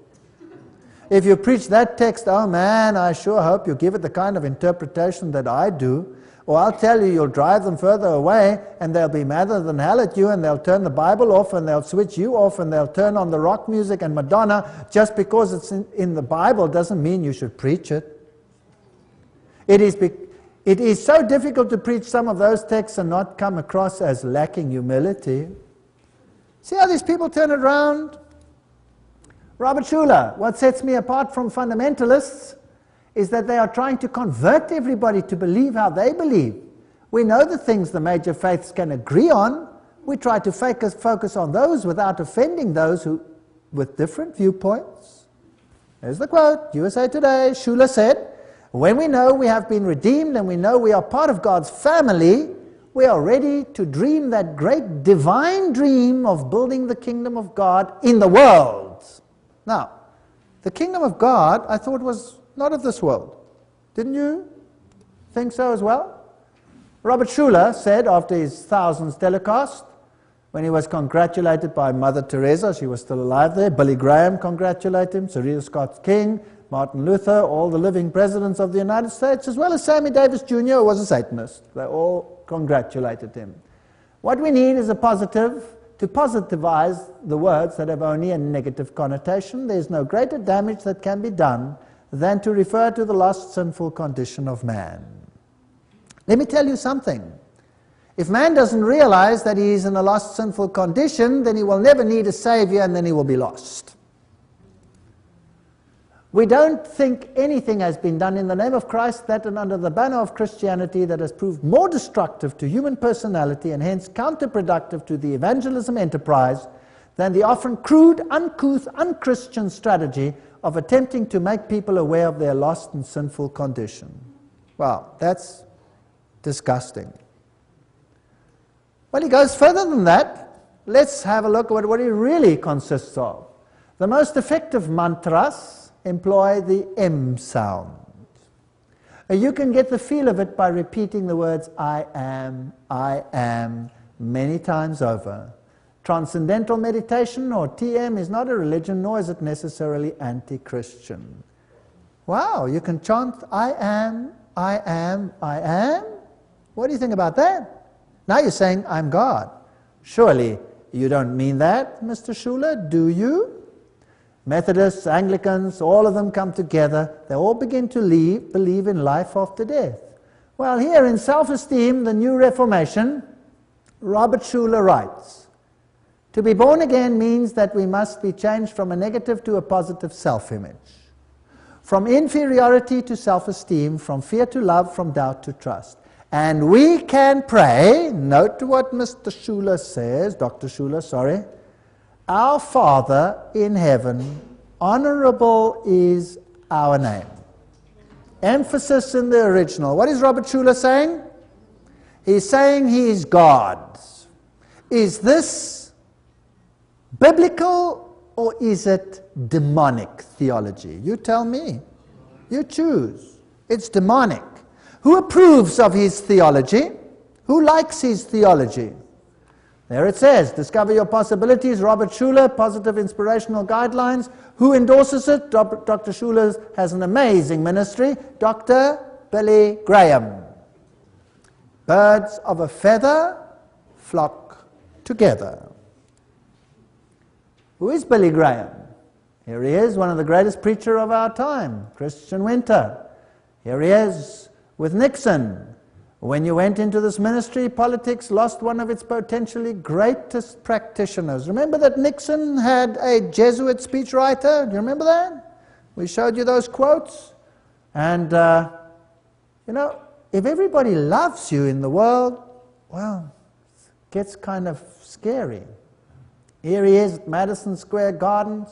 If you preach that text, oh man, I sure hope you give it the kind of interpretation that I do. Or I'll tell you, you'll drive them further away, and they'll be madder than hell at you, and they'll turn the Bible off, and they'll switch you off, and they'll turn on the rock music and Madonna. Just because it's in the Bible doesn't mean you should preach it. It is so difficult to preach some of those texts and not come across as lacking humility. See how these people turn it around? Robert Schuller, what sets me apart from fundamentalists is that they are trying to convert everybody to believe how they believe. We know the things the major faiths can agree on. We try to focus on those without offending those who with different viewpoints. There's the quote, USA Today. Schuller said, when we know we have been redeemed and we know we are part of God's family, we are ready to dream that great divine dream of building the kingdom of God in the world. Now, the kingdom of God, I thought, was not of this world. Didn't you think so as well? Robert Schuller said after his Thousands telecast, when he was congratulated by Mother Teresa, she was still alive there, Billy Graham congratulated him, Cyril Scott King, Martin Luther, all the living presidents of the United States, as well as Sammy Davis Jr., who was a Satanist. They all congratulated him. What we need is a positive, to positivize the words that have only a negative connotation. There's no greater damage that can be done than to refer to the lost sinful condition of man. Let me tell you something. If man doesn't realize that he is in a lost sinful condition, then he will never need a Savior, and then he will be lost. We don't think anything has been done in the name of Christ that and under the banner of Christianity that has proved more destructive to human personality and hence counterproductive to the evangelism enterprise than the often crude, uncouth, unchristian strategy of attempting to make people aware of their lost and sinful condition. Well, that's disgusting. Well, he goes further than that. Let's have a look at what it really consists of. The most effective mantras employ the M sound. You can get the feel of it by repeating the words I am, many times over. Transcendental meditation, or TM, is not a religion, nor is it necessarily anti-Christian. Wow, you can chant, I am. What do you think about that? Now you're saying, I'm God. Surely you don't mean that, Mr. Schuller, do you? Methodists, Anglicans, all of them come together. They all begin to believe in life after death. Well, here in Self-Esteem, the New Reformation, Robert Schuller writes, to be born again means that we must be changed from a negative to a positive self-image, from inferiority to self-esteem, from fear to love, from doubt to trust. And we can pray, note what Mr. Schuller says, Dr. Schuller, sorry, our Father in heaven, honorable is our name. Emphasis in the original. What is Robert Schuller saying? He's saying he is God. Is this biblical or is it demonic theology? You tell me. You choose. It's demonic. Who approves of his theology? Who likes his theology? There it says, Discover Your Possibilities, Robert Schuller, Positive Inspirational Guidelines. Who endorses it? Dr. Schuller has an amazing ministry. Dr. Billy Graham. Birds of a feather flock together. Who is Billy Graham? Here he is, one of the greatest preachers of our time, Christian Winter. Here he is with Nixon. When you went into this ministry, politics lost one of its potentially greatest practitioners. Remember that Nixon had a Jesuit speechwriter? Do you remember that? We showed you those quotes. And, you know, if everybody loves you in the world, well, it gets kind of scary. Here he is at Madison Square Gardens.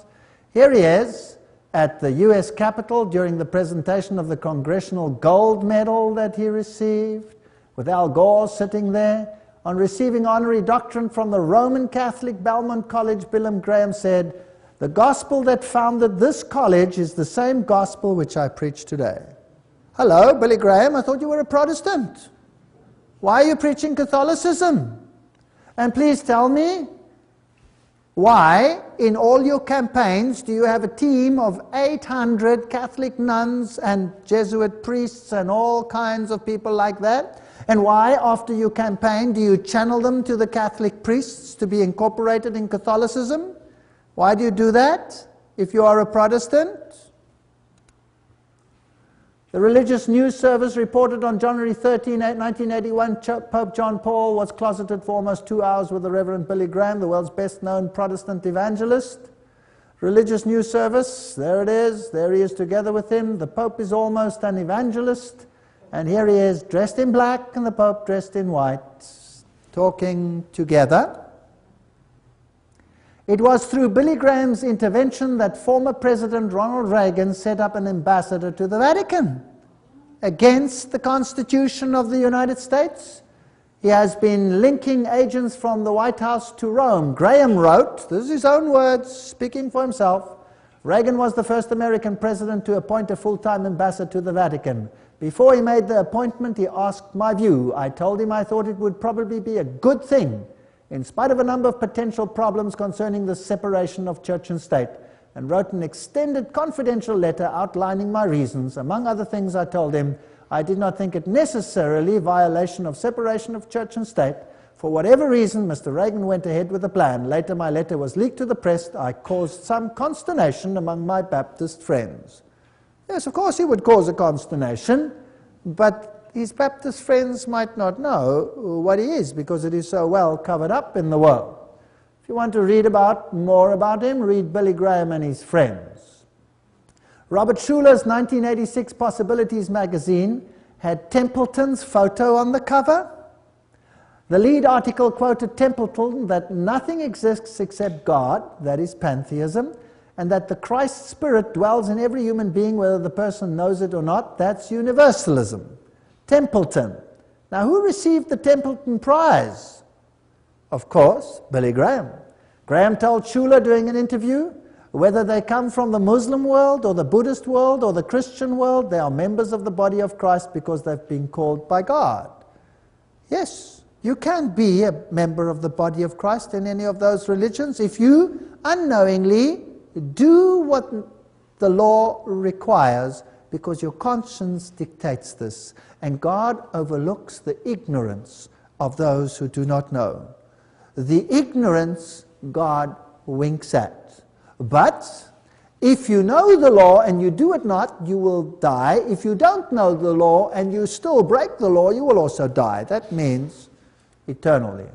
Here he is at the U.S. Capitol during the presentation of the Congressional Gold Medal that he received, with Al Gore sitting there. On receiving honorary doctorate from the Roman Catholic Belmont College, Billy Graham said, "The gospel that founded this college is the same gospel which I preach today." Hello, Billy Graham, I thought you were a Protestant. Why are you preaching Catholicism? And please tell me, why, in all your campaigns, do you have a team of 800 Catholic nuns and Jesuit priests and all kinds of people like that? And why, after you campaign, do you channel them to the Catholic priests to be incorporated in Catholicism? Why do you do that if you are a Protestant? The Religious News Service reported on January 13, 1981, Pope John Paul was closeted for almost 2 hours with the Reverend Billy Graham, the world's best-known Protestant evangelist. Religious News Service, there it is, there he is together with him. The Pope is almost an evangelist, and here he is dressed in black and the Pope dressed in white, talking together. It was through Billy Graham's intervention that former President Ronald Reagan set up an ambassador to the Vatican against the Constitution of the United States. He has been linking agents from the White House to Rome. Graham wrote, this is his own words, speaking for himself, Reagan was the first American president to appoint a full-time ambassador to the Vatican. Before he made the appointment, he asked my view. I told him I thought it would probably be a good thing, in spite of a number of potential problems concerning the separation of church and state, and wrote an extended confidential letter outlining my reasons. Among other things, I told him I did not think it necessarily violation of separation of church and state. For whatever reason, Mr. Reagan went ahead with the plan. Later, my letter was leaked to the press. I caused some consternation among my Baptist friends. Yes, of course he would cause a consternation, but his Baptist friends might not know what he is because it is so well covered up in the world. If you want to read more about him, read Billy Graham and his friends. Robert Schuller's 1986 Possibilities magazine had Templeton's photo on the cover. The lead article quoted Templeton that nothing exists except God, that is pantheism, and that the Christ Spirit dwells in every human being, whether the person knows it or not. That's universalism. Templeton. Now, who received the Templeton Prize? Of course, Billy Graham. Graham told Schuller during an interview, whether they come from the Muslim world or the Buddhist world or the Christian world, they are members of the body of Christ because they've been called by God. Yes, you can be a member of the body of Christ in any of those religions if you unknowingly do what the law requires because your conscience dictates this, and God overlooks the ignorance of those who do not know. The ignorance God winks at. But if you know the law and you do it not, you will die. If you don't know the law and you still break the law, you will also die. That means eternally.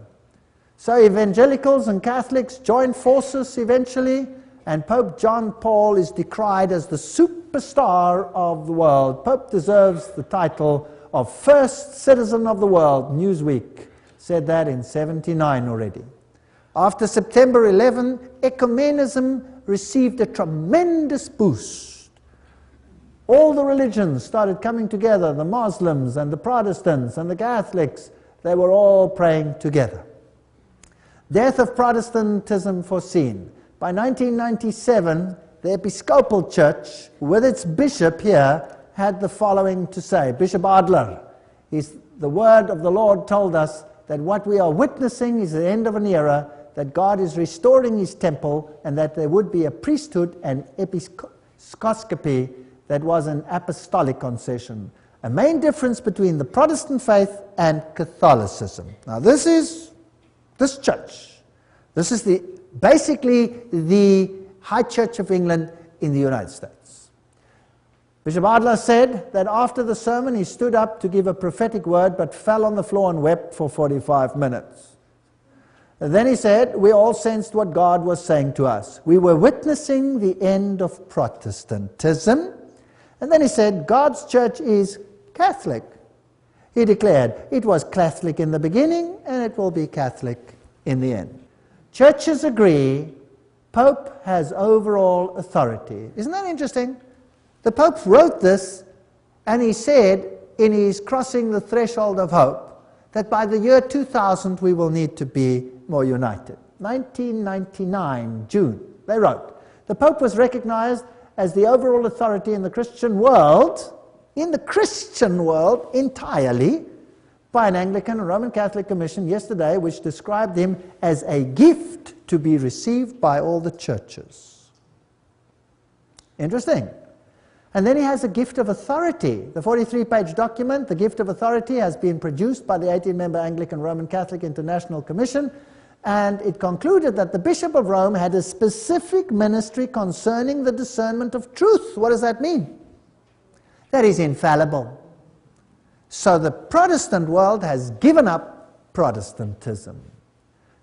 So evangelicals and Catholics join forces eventually, and Pope John Paul is decried as the superstar of the world. Pope deserves the title of first citizen of the world. Newsweek said that in 1979 already. After September 11, ecumenism received a tremendous boost. All the religions started coming together, the Muslims and the Protestants and the Catholics. They were all praying together. Death of Protestantism foreseen. By 1997, the Episcopal Church, with its bishop here, had the following to say. Bishop Adler, the word of the Lord told us, that what we are witnessing is the end of an era, that God is restoring his temple, and that there would be a priesthood and episcopy that was an apostolic concession. A main difference between the Protestant faith and Catholicism. Now this is this church. This is basically the High Church of England in the United States. Bishop Adler said that after the sermon he stood up to give a prophetic word but fell on the floor and wept for 45 minutes. And then he said, we all sensed what God was saying to us. We were witnessing the end of Protestantism. And then he said, God's church is Catholic. He declared, it was Catholic in the beginning and it will be Catholic in the end. Churches agree, Pope has overall authority. Isn't that interesting? The Pope wrote this, and he said in his Crossing the Threshold of Hope that by the year 2000 we will need to be more united. 1999, June, they wrote. The Pope was recognized as the overall authority in the Christian world, entirely, by an Anglican and Roman Catholic commission yesterday, which described him as a gift to be received by all the churches. Interesting. And then he has a gift of authority. The 43-page document, the gift of authority, has been produced by the 18-member Anglican Roman Catholic International Commission, and it concluded that the Bishop of Rome had a specific ministry concerning the discernment of truth. What does that mean? That is infallible. So the Protestant world has given up Protestantism.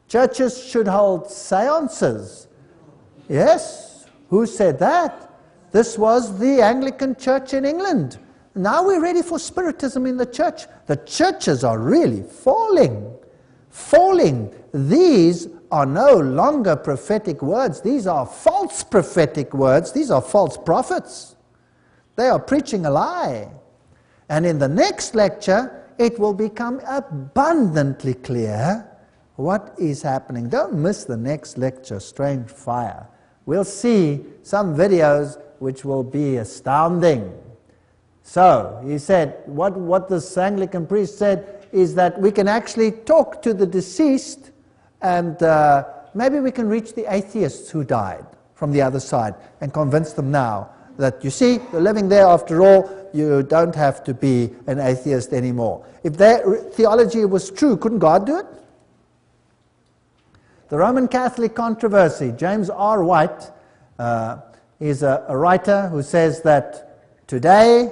Churches should hold seances. Yes, who said that? This was the Anglican Church in England. Now we're ready for Spiritism in the church. The churches are really falling. These are no longer prophetic words. These are false prophetic words. These are false prophets. They are preaching a lie. And in the next lecture, it will become abundantly clear what is happening. Don't miss the next lecture, Strange Fire. We'll see some videos which will be astounding. So, he said, what this Anglican priest said is that we can actually talk to the deceased, and maybe we can reach the atheists who died from the other side and convince them now that, you see, you're living there after all, you don't have to be an atheist anymore. If their theology was true, couldn't God do it? The Roman Catholic controversy. James R. White is a writer who says that today,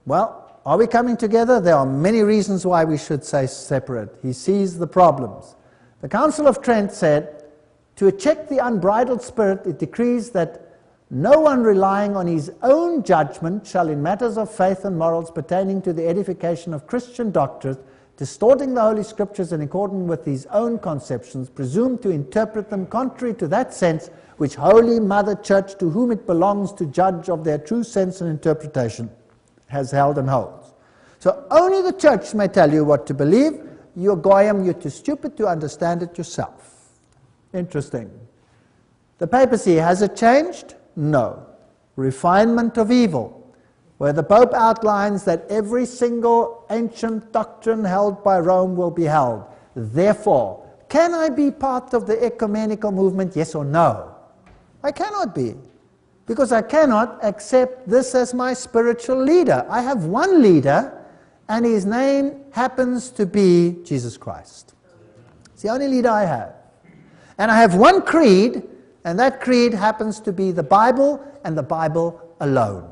well, are we coming together? There are many reasons why we should stay separate. He sees the problems. The Council of Trent said, to check the unbridled spirit, it decrees that no one relying on his own judgment shall in matters of faith and morals pertaining to the edification of Christian doctrine, distorting the Holy Scriptures in accordance with his own conceptions, presume to interpret them contrary to that sense which Holy Mother Church, to whom it belongs to judge of their true sense and interpretation, has held and holds. So only the church may tell you what to believe. You're goyim, you're too stupid to understand it yourself. Interesting. The papacy, has it changed? No. Refinement of evil, where the Pope outlines that every single ancient doctrine held by Rome will be held. Therefore, can I be part of the ecumenical movement, yes or no? I cannot be, because I cannot accept this as my spiritual leader. I have one leader, and his name happens to be Jesus Christ. It's the only leader I have. And I have one creed, and that creed happens to be the Bible, and the Bible alone.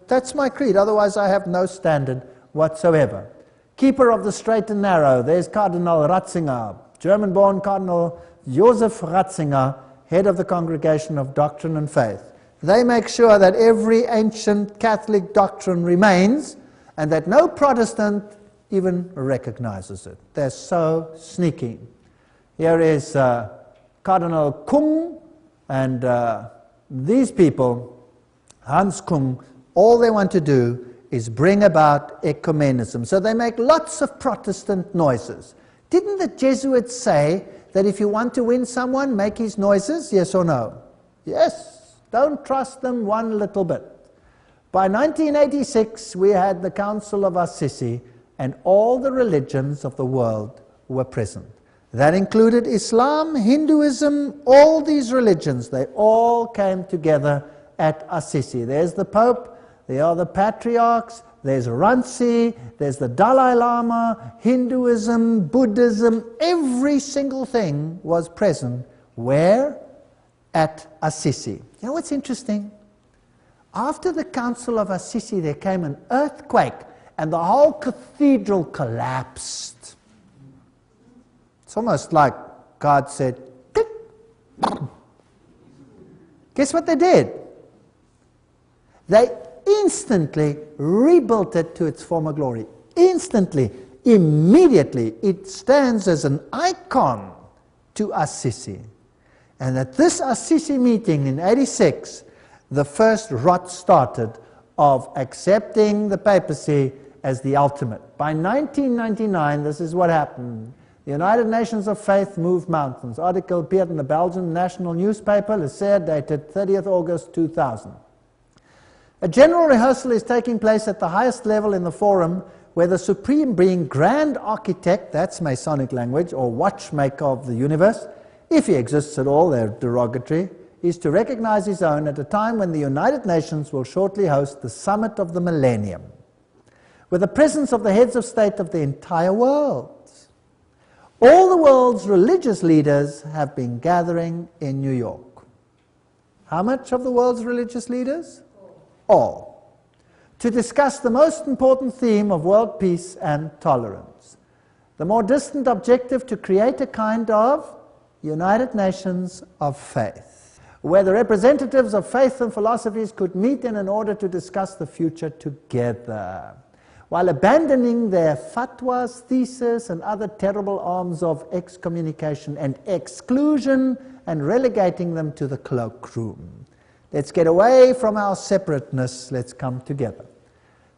That's my creed, otherwise I have no standard whatsoever. Keeper of the straight and narrow, there's Cardinal Ratzinger, German-born Cardinal Joseph Ratzinger, head of the Congregation of Doctrine and Faith. They make sure that every ancient Catholic doctrine remains, and that no Protestant even recognizes it. They're so sneaky. Here is Cardinal Kung, and these people, Hans Kung, all they want to do is bring about ecumenism. So they make lots of Protestant noises. Didn't the Jesuits say that if you want to win someone, make his noises? Yes or no? Yes. Don't trust them one little bit. By 1986, we had the Council of Assisi, and all the religions of the world were present. That included Islam, Hinduism, all these religions. They all came together at Assisi. There's the Pope, there are the patriarchs, there's Ransi, there's the Dalai Lama, Hinduism, Buddhism, every single thing was present. Where? At Assisi. You know what's interesting? After the Council of Assisi, there came an earthquake, and the whole cathedral collapsed. It's almost like God said, tick. Guess what they did? They instantly rebuilt it to its former glory. Instantly, immediately, it stands as an icon to Assisi. And at this Assisi meeting in 86, the first rot started of accepting the papacy as the ultimate. By 1999, this is what happened. The United Nations of Faith moved mountains. Article appeared in the Belgian national newspaper, Le Serre, dated 30th August 2000. A general rehearsal is taking place at the highest level in the forum, where the supreme being grand architect, that's Masonic language, or watchmaker of the universe, if he exists at all, they're derogatory, is to recognize his own at a time when the United Nations will shortly host the Summit of the Millennium, with the presence of the heads of state of the entire world. All the world's religious leaders have been gathering in New York. How much of the world's religious leaders? All. To discuss the most important theme of world peace and tolerance. The more distant objective to create a kind of United Nations of Faith, where the representatives of faith and philosophies could meet in order to discuss the future together, while abandoning their fatwas, theses, and other terrible arms of excommunication and exclusion and relegating them to the cloakroom. Let's get away from our separateness, let's come together.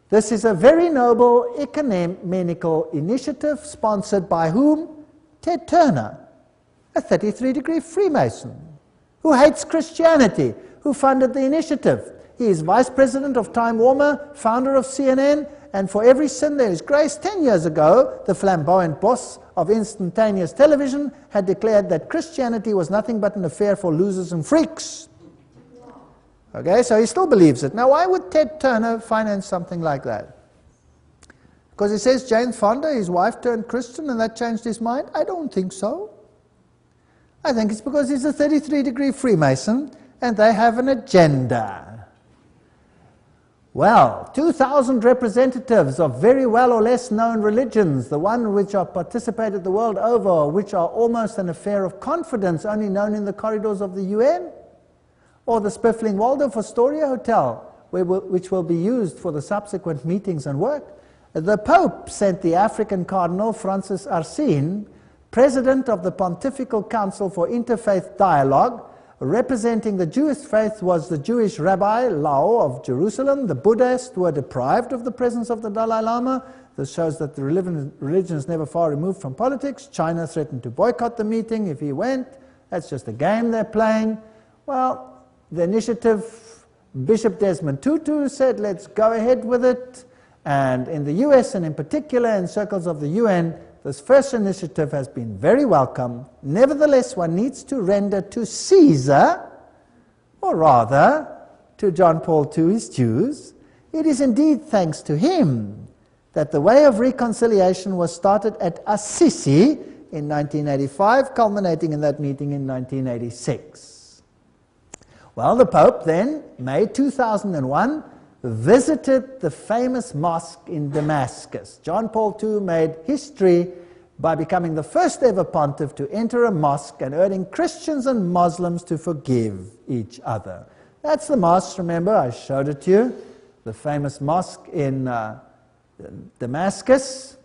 This is a very noble ecumenical initiative sponsored by whom? Ted Turner, a 33-degree Freemason, who hates Christianity, who funded the initiative. He is vice president of Time Warner, founder of CNN, and for every sin there is grace. 10 years ago, the flamboyant boss of instantaneous television had declared that Christianity was nothing but an affair for losers and freaks. Okay, so he still believes it. Now, why would Ted Turner finance something like that? Because he says Jane Fonda, his wife, turned Christian and that changed his mind? I don't think so. I think it's because he's a 33-degree Freemason and they have an agenda. Well, 2,000 representatives of very well or less known religions, the one which are participated the world over, which are almost an affair of confidence only known in the corridors of the UN, or the Spiffling Waldorf Astoria Hotel, which will be used for the subsequent meetings and work. The Pope sent the African Cardinal Francis Arsene, President of the Pontifical Council for Interfaith Dialogue. Representing the Jewish faith was the Jewish Rabbi Lau of Jerusalem. The Buddhists were deprived of the presence of the Dalai Lama. This shows that the religion is never far removed from politics. China threatened to boycott the meeting if he went. That's just a game they're playing. Well, the initiative, Bishop Desmond Tutu said, let's go ahead with it. And in the US, and in particular in circles of the UN, this first initiative has been very welcome. Nevertheless, one needs to render to Caesar, or rather, to John Paul II, his Jews. It is indeed thanks to him that the way of reconciliation was started at Assisi in 1985, culminating in that meeting in 1986. Well, the Pope then, May 2001, visited the famous mosque in Damascus. John Paul II made history by becoming the first ever pontiff to enter a mosque and urging Christians and Muslims to forgive each other. That's the mosque, remember, I showed it to you, the famous mosque in Damascus,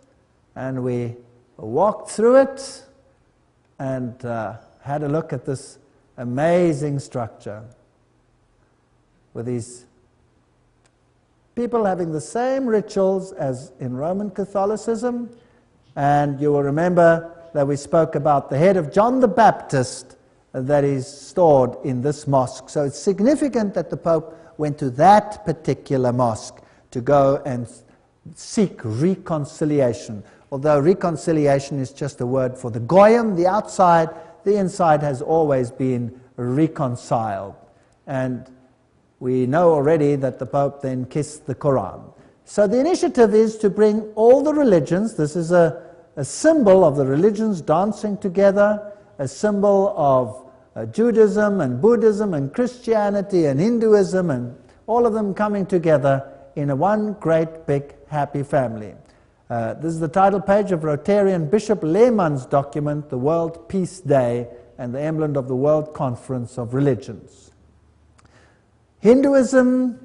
and we walked through it and had a look at this amazing structure with these people having the same rituals as in Roman Catholicism. And you will remember that we spoke about the head of John the Baptist that is stored in this mosque. So it's significant that the Pope went to that particular mosque to go and seek reconciliation. although reconciliation is just a word for the goyim, the outside, the inside has always been reconciled. And we know already that the Pope then kissed the Quran. So the initiative is to bring all the religions. This is a symbol of the religions dancing together, a symbol of Judaism and Buddhism and Christianity and Hinduism, and all of them coming together in a one great big happy family. This is the title page of Rotarian Bishop Lehmann's document, The World Peace Day, and the emblem of the World Conference of Religions. Hinduism,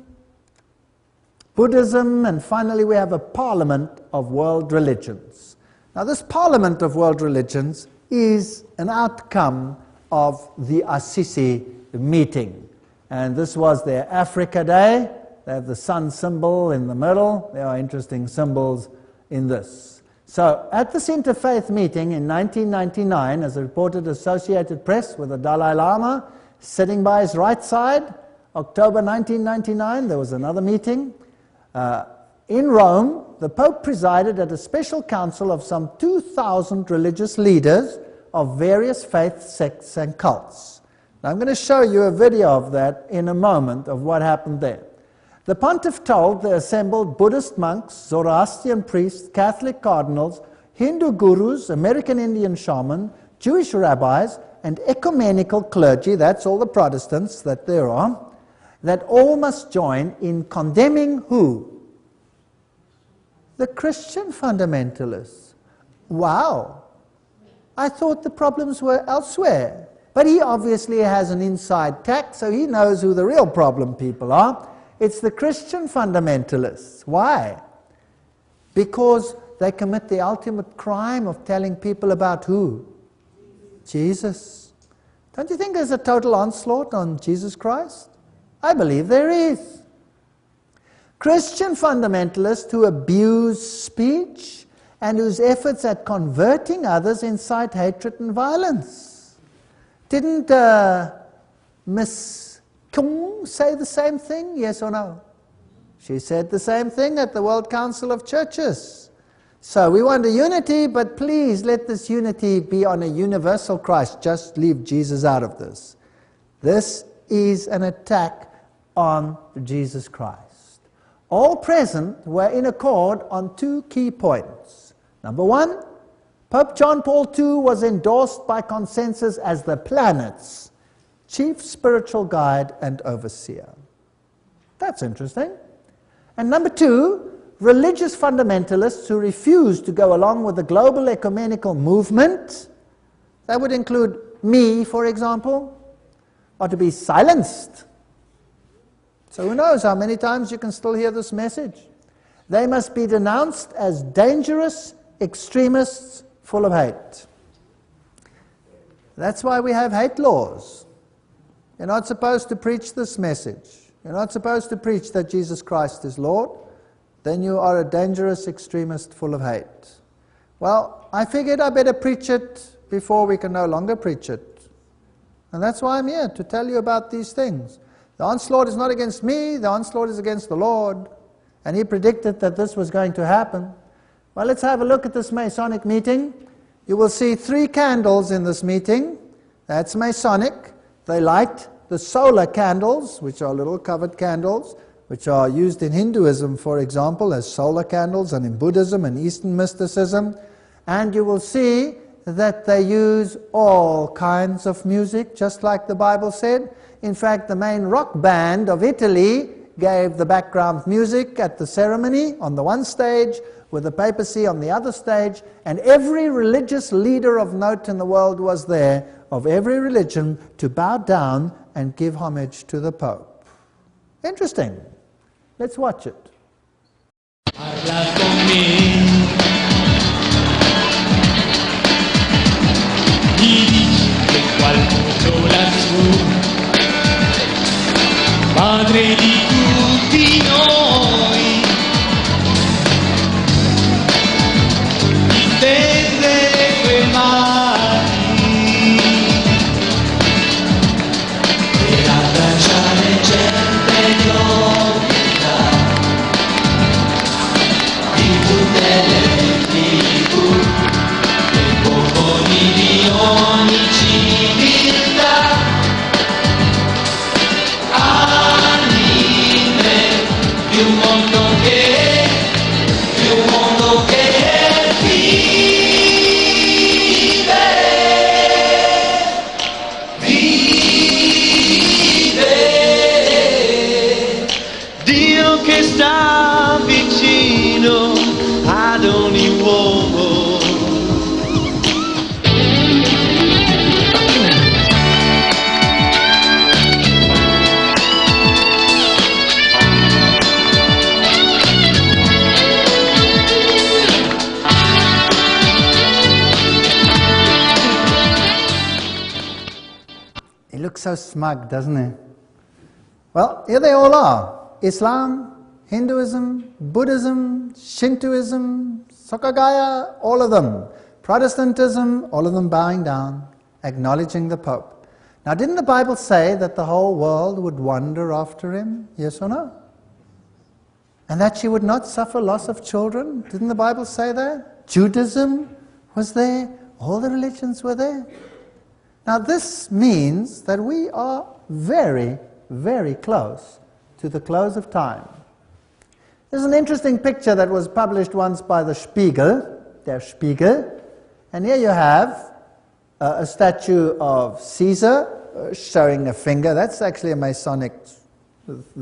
Buddhism, and finally we have a Parliament of World Religions. Now this Parliament of World Religions is an outcome of the Assisi meeting. And this was their Africa Day. They have the sun symbol in the middle. There are interesting symbols in this. So at this interfaith meeting in 1999, as reported Associated Press, with the Dalai Lama sitting by his right side, October 1999, there was another meeting. In Rome, the Pope presided at a special council of some 2,000 religious leaders of various faiths, sects, and cults. Now I'm going to show you a video of that in a moment, of what happened there. The pontiff told the assembled Buddhist monks, Zoroastrian priests, Catholic cardinals, Hindu gurus, American Indian shaman, Jewish rabbis, and ecumenical clergy, that's all the Protestants that there are, that all must join in condemning who? The Christian fundamentalists. Wow! I thought the problems were elsewhere. But he obviously has an inside tact, so he knows who the real problem people are. It's the Christian fundamentalists. Why? Because they commit the ultimate crime of telling people about who? Jesus. Don't you think there's a total onslaught on Jesus Christ? I believe there is. Christian fundamentalists who abuse speech and whose efforts at converting others incite hatred and violence. Didn't Miss Kung say the same thing, yes or no? She said the same thing at the World Council of Churches. So we want a unity, but please let this unity be on a universal Christ. Just leave Jesus out of this. This is an attack on Jesus Christ. All present were in accord on two key points. Number one, Pope John Paul II was endorsed by consensus as the planet's chief spiritual guide and overseer. That's interesting. And number two, religious fundamentalists who refuse to go along with the global ecumenical movement, that would include me, for example, are to be silenced. So who knows how many times you can still hear this message. They must be denounced as dangerous extremists full of hate. That's why we have hate laws. You're not supposed to preach this message. You're not supposed to preach that Jesus Christ is Lord. Then you are a dangerous extremist full of hate. Well, I figured I better preach it before we can no longer preach it. And that's why I'm here, to tell you about these things. The onslaught is not against me, the onslaught is against the Lord. And he predicted that this was going to happen. Well, let's have a look at this Masonic meeting. You will see 3 candles in this meeting. That's Masonic. They light the solar candles, which are little covered candles, which are used in Hinduism, for example, as solar candles, and in Buddhism and Eastern mysticism. And you will see that they use all kinds of music, just like the Bible said. In fact, the main rock band of Italy gave the background music at the ceremony on the one stage, with the papacy on the other stage, and every religious leader of note in the world was there, of every religion, to bow down and give homage to the Pope. Interesting. Let's watch it.
Habla conmigo y dice cual mundo lassù, Padre di tutti noi, intende quei mani per abbracciare gente di omiltà, di tutte
looks so smug, doesn't he? Well, here they all are. Islam, Hinduism, Buddhism, Shintoism, Sokagaya, all of them. Protestantism, all of them bowing down, acknowledging the Pope. Now, didn't the Bible say that the whole world would wander after him? Yes or no? And that she would not suffer loss of children? Didn't the Bible say that? Judaism was there. All the religions were there. Now, this means that we are very, very close to the close of time. There's an interesting picture that was published once by the Spiegel, Der Spiegel, and here you have a statue of Caesar showing a finger. That's actually a Masonic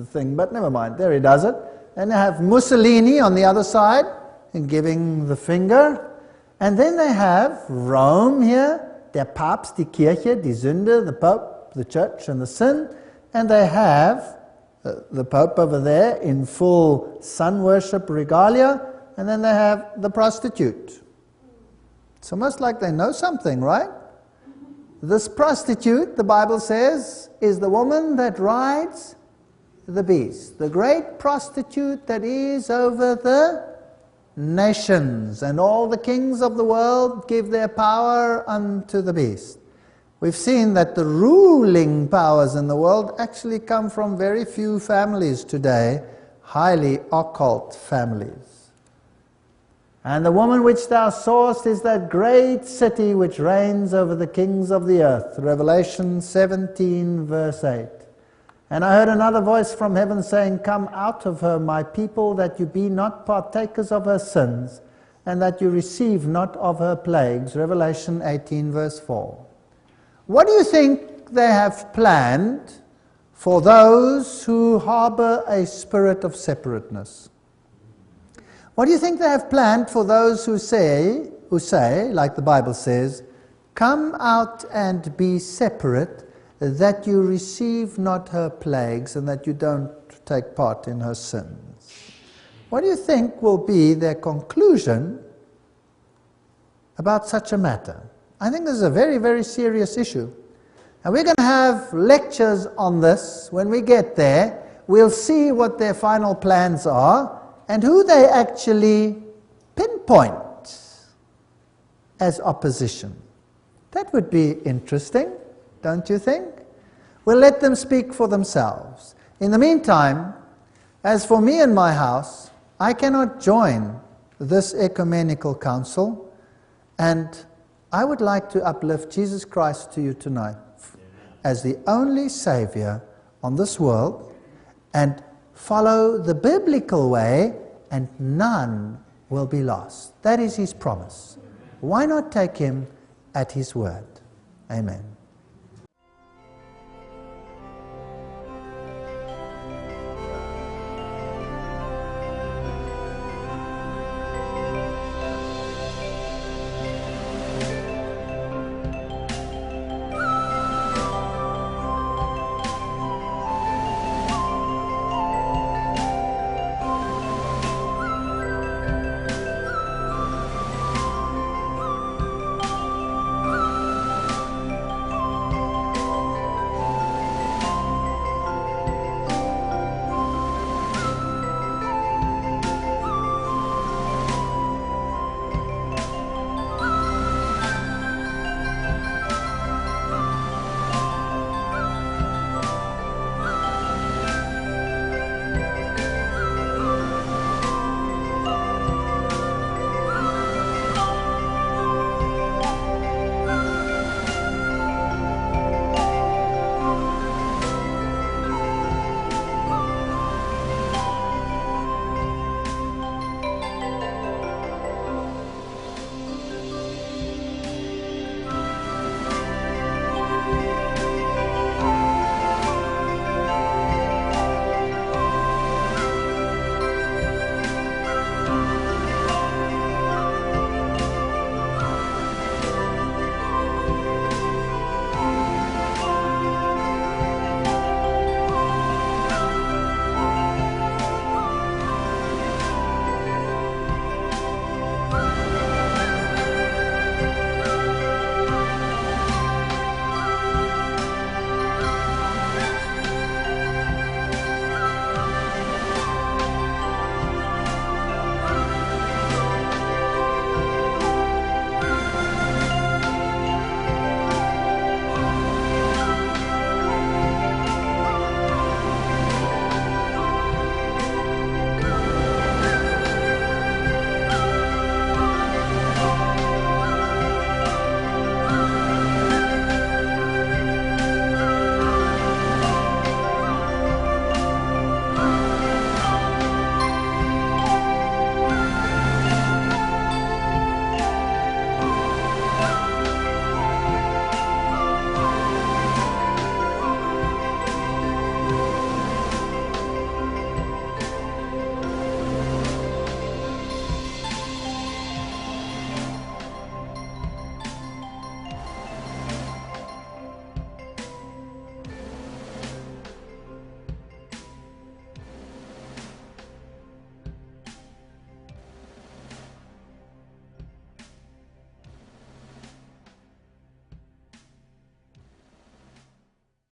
thing, but never mind, there he does it. And they have Mussolini on the other side and giving the finger. And then they have Rome here, der Papst, die Kirche, die Sünde, the Pope, the Church, and the sin. And they have the Pope over there in full sun worship regalia. And then they have the prostitute. It's almost like they know something, right? This prostitute, the Bible says, is the woman that rides the beast, the great prostitute that is over the nations, and all the kings of the world give their power unto the beast. We've seen that the ruling powers in the world actually come from very few families today, highly occult families. And the woman which thou sawest is that great city which reigns over the kings of the earth. Revelation 17 verse 8. And I heard another voice from heaven saying, Come out of her, my people, that you be not partakers of her sins, and that you receive not of her plagues. Revelation 18 verse 4. What do you think they have planned for those who harbor a spirit of separateness? What do you think they have planned for those who say, like the Bible says, come out and be separate, that you receive not her plagues and that you don't take part in her sins? What do you think will be their conclusion about such a matter? I think this is a very, very serious issue. And we're going to have lectures on this. When we get there, we'll see what their final plans are and who they actually pinpoint as opposition. That would be interesting, don't you think? We'll let them speak for themselves. In the meantime, as for me and my house, I cannot join this ecumenical council, and I would like to uplift Jesus Christ to you tonight as the only Savior on this world, and follow the biblical way, and none will be lost. That is his promise. Why not take him at his word? Amen.